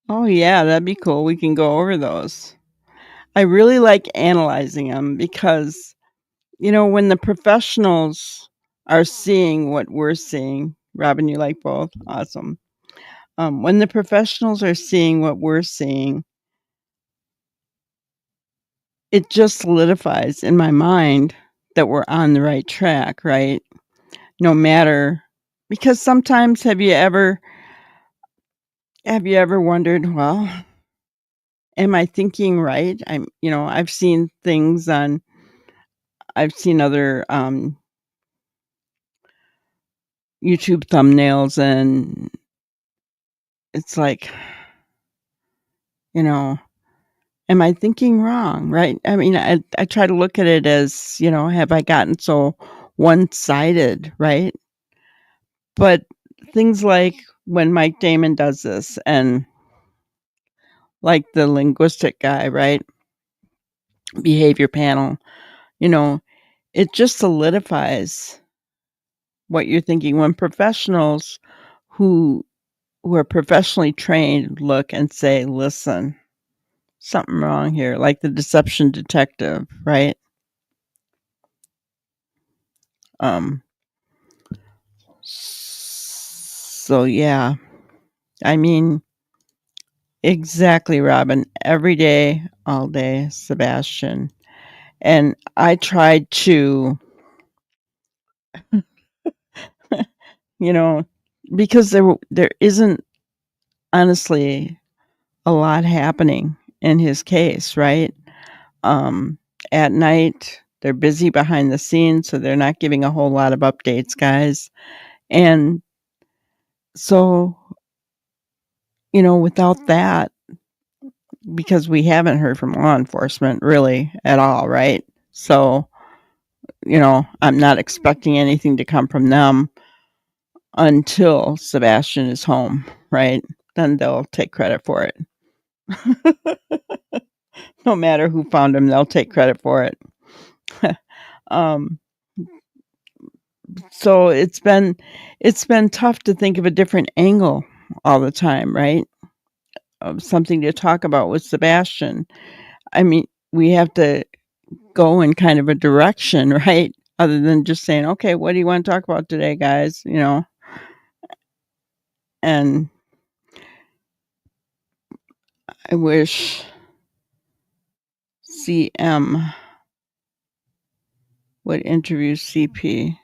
Oh, yeah, that'd be cool. We can go over those. I really like analyzing them because, when the professionals are seeing what we're seeing, Robin, you like both? Awesome. When the professionals are seeing what we're seeing, it just solidifies in my mind that we're on the right track, right? No matter, because sometimes have you ever wondered, well, am I thinking right? I've seen things I've seen other YouTube thumbnails, and it's like, am I thinking wrong, right? I mean, I try to look at it as, have I gotten so one-sided, right? But things like when Mike Damon does this, and like the linguistic guy, right? Behavior panel, it just solidifies what you're thinking when professionals who who are professionally trained look and say, listen, something wrong here, like the deception detective, right? So yeah, I mean, exactly, Robin. Every day, all day, Sebastian. And I tried to, you know, because there isn't honestly a lot happening in his case, right? At night, they're busy behind the scenes, so they're not giving a whole lot of updates, guys. And so, without that, because we haven't heard from law enforcement really at all, right? So, I'm not expecting anything to come from them until Sebastian is home, right? Then they'll take credit for it. No matter who found him, they'll take credit for it. So it's been tough to think of a different angle all the time, right? Of something to talk about with Sebastian. I mean, we have to go in kind of a direction, right? Other than just saying, okay, what do you want to talk about today, guys? And I wish CM would interview CP.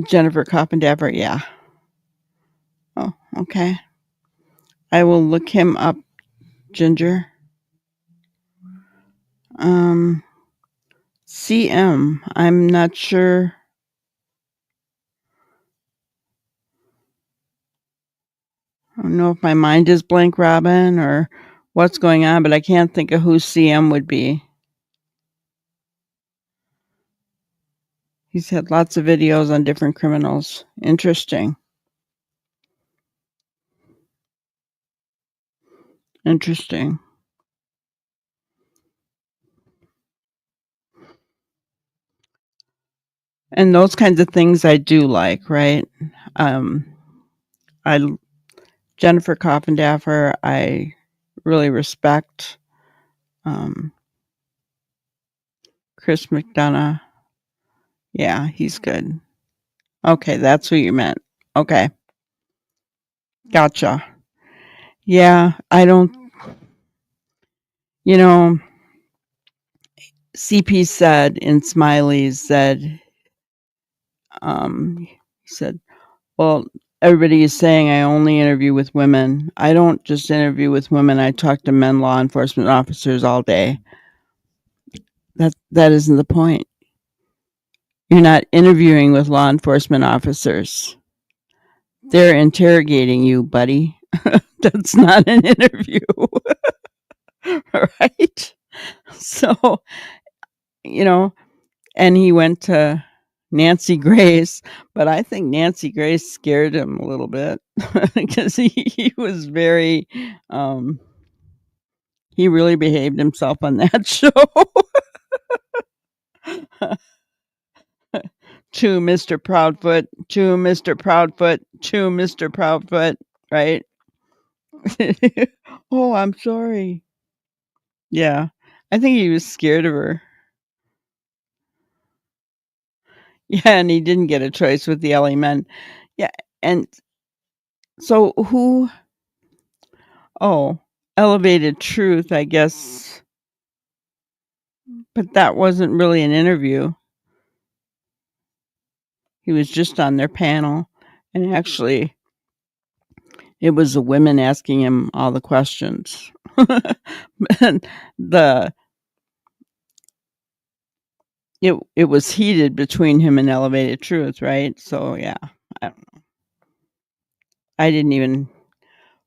Jennifer Coppendapper, yeah. Oh, okay. I will look him up, Ginger. CM, I'm not sure. I don't know if my mind is blank, Robin, or what's going on, but I can't think of who CM would be. He's had lots of videos on different criminals. Interesting. Interesting. And those kinds of things I do like, right? Jennifer Coppendapper, I really respect. Chris McDonough. Yeah, he's good. Okay, that's who you meant. Okay. Gotcha. Yeah, I don't, CP said in Smiley's he said, well, everybody is saying I only interview with women. I don't just interview with women. I talk to men law enforcement officers all day. That isn't the point. You're not interviewing with law enforcement officers. They're interrogating you, buddy. That's not an interview. Right? So, and he went to Nancy Grace, but I think Nancy Grace scared him a little bit because he was very, he really behaved himself on that show. To Mr. Proudfoot, to Mr. Proudfoot, to Mr. Proudfoot, right? Oh, I'm sorry. Yeah, I think he was scared of her. Yeah, and he didn't get a choice with the LA Men. Yeah, and so who? Oh, Elevated Truth, I guess. But that wasn't really an interview. He was just on their panel, and actually, it was the women asking him all the questions. And it was heated between him and Elevated Truth, right? So yeah, I don't know. I didn't even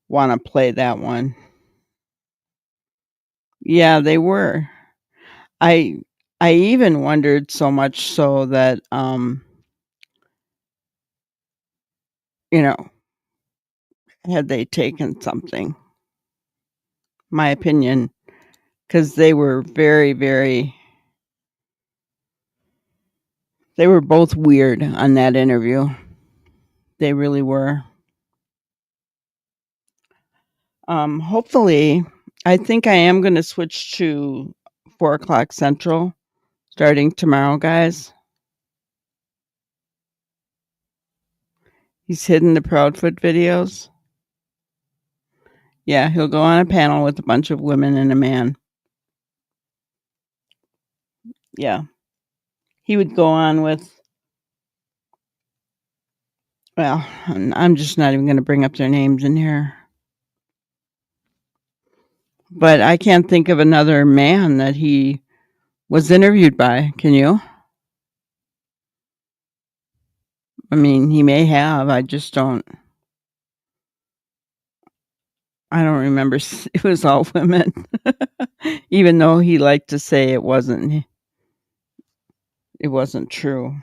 want to play that one. Yeah, they were. I even wondered so much so that had they taken something, my opinion, because they were very, very They were both weird on that interview. They really were. Hopefully, I think I am going to switch to 4 o'clock Central starting tomorrow, guys. He's hidden the Proudfoot videos. Yeah, he'll go on a panel with a bunch of women and a man. Yeah. He would go on with, well, I'm just not even going to bring up their names in here. But I can't think of another man that he was interviewed by. Can you? I mean, he may have. I just don't. I don't remember. It was all women, even though he liked to say it wasn't. It wasn't true.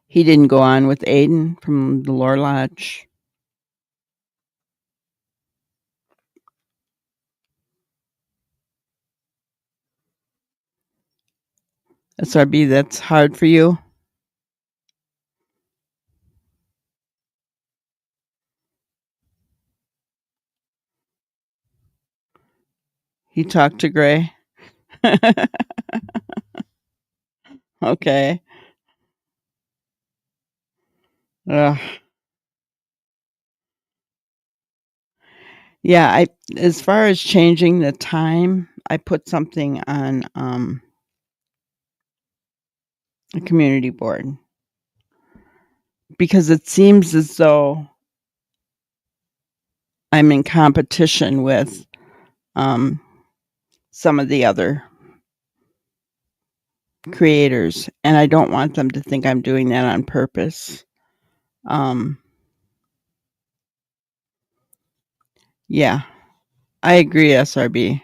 He didn't go on with Aiden from the Lore Lodge. SRB, that's hard for you? He talked to Gray? Okay. Ugh. Yeah, as far as changing the time, I put something on a community board because it seems as though I'm in competition with some of the other creators, and I don't want them to think I'm doing that on purpose. Yeah, I agree, SRB.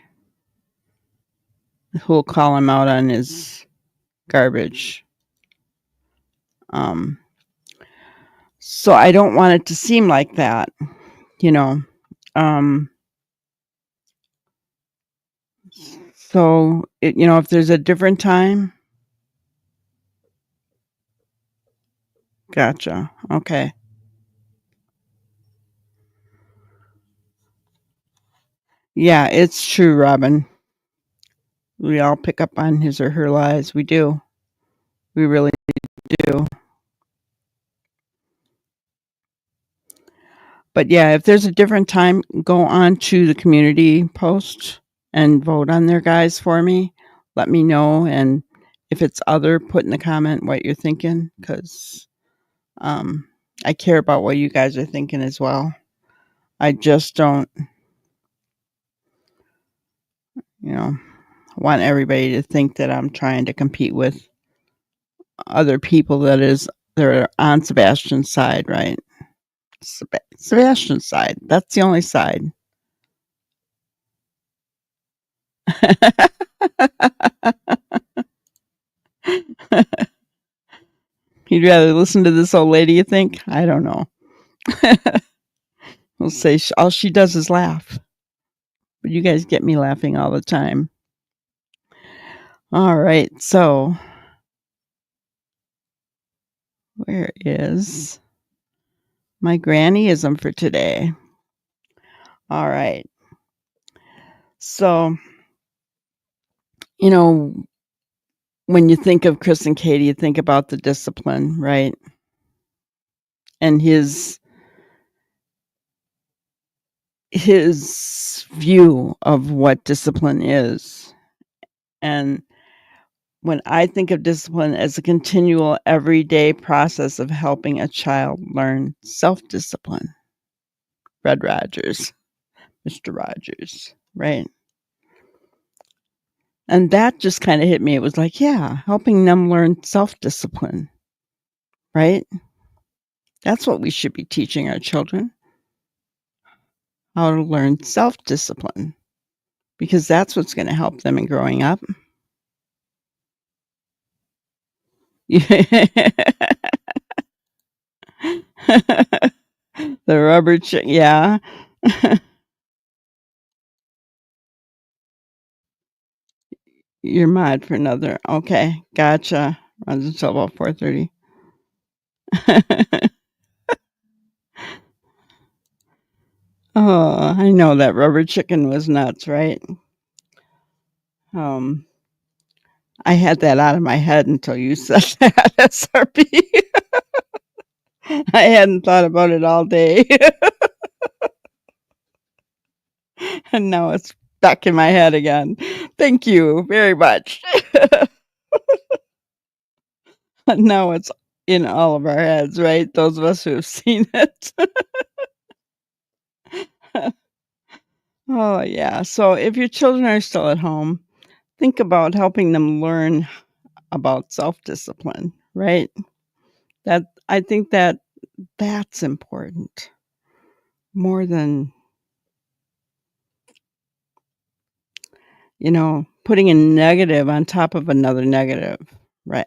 Who'll call him out on his garbage. So I don't want it to seem like that, you know. So, if there's a different time. Gotcha. Okay. Yeah, it's true, Robin. We all pick up on his or her lies. We do. We really do. But yeah, if there's a different time, go on to the community post and vote on their guys for me. Let me know. And if it's other, put in the comment what you're thinking, because I care about what you guys are thinking as well. I just don't, want everybody to think that I'm trying to compete with other people they're on Sebastian's side, right? Sebastian's side. That's the only side. You'd rather listen to this old lady, you think? I don't know. We'll say all she does is laugh. But you guys get me laughing all the time. All right, so where is my grannyism for today? All right. So, when you think of Chris and Katie, you think about the discipline, right? And his view of what discipline is. And when I think of discipline as a continual everyday process of helping a child learn self-discipline, Red Rogers, Mr. Rogers, right? And that just kind of hit me. It was like, yeah, helping them learn self-discipline, right? That's what we should be teaching our children, how to learn self-discipline, because that's what's going to help them in growing up. The rubber chick, yeah. You're mod for another. Okay, gotcha. Runs until about 4:30. Oh, I know that rubber chicken was nuts, right? I had that out of my head until you said that, SRP. I hadn't thought about it all day. And now it's back in my head again. Thank you very much. Now it's in all of our heads, right? Those of us who have seen it. Oh, yeah. So if your children are still at home, think about helping them learn about self-discipline, right? I think that's important more than, putting a negative on top of another negative, right?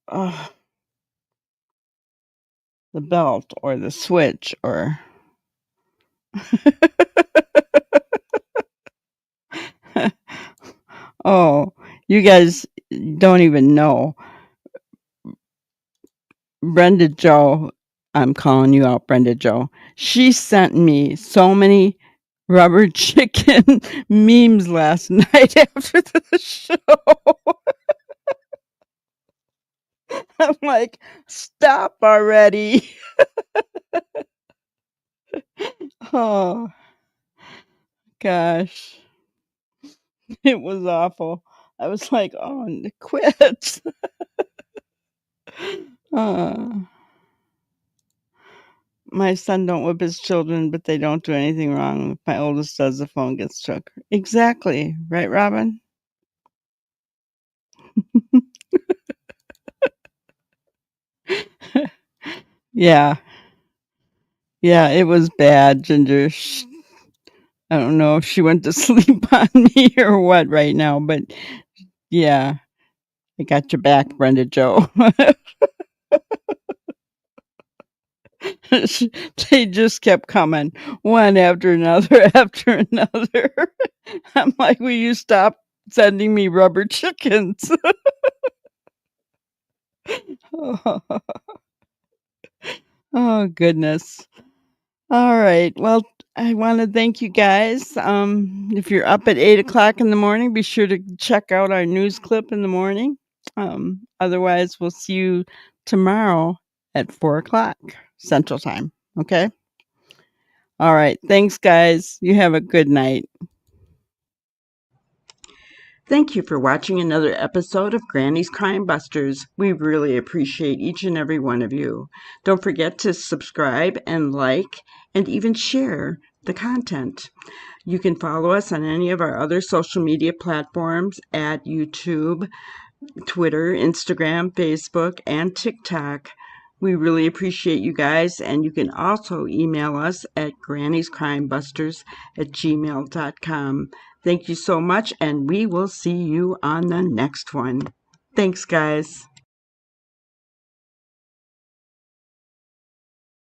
Oh, the belt or the switch or oh, you guys don't even know. Brenda Joe, I'm calling you out, Brenda Joe. She sent me so many rubber chicken memes last night after the show. I'm like, stop already. Oh, gosh. It was awful. I was like, oh, quit. My son don't whip his children, but they don't do anything wrong. If my oldest does, the phone gets took. Exactly. Right, Robin? Yeah. Yeah, it was bad, Ginger. I don't know if she went to sleep on me or what right now, but yeah, I got your back, Brenda Joe. They just kept coming, one after another after another. I'm like, will you stop sending me rubber chickens? Oh, goodness. All right. Well, I want to thank you guys. If you're up at 8:00 in the morning, be sure to check out our news clip in the morning. Otherwise, we'll see you tomorrow at 4:00 Central Time. Okay. All right. Thanks, guys. You have a good night. Thank you for watching another episode of Granny's Crime Busters. We really appreciate each and every one of you. Don't forget to subscribe and like and even share the content. You can follow us on any of our other social media platforms at YouTube, Twitter, Instagram, Facebook, and TikTok. We really appreciate you guys, and you can also email us at granniescrimebusters@gmail.com. Thank you so much, and we will see you on the next one. Thanks, guys.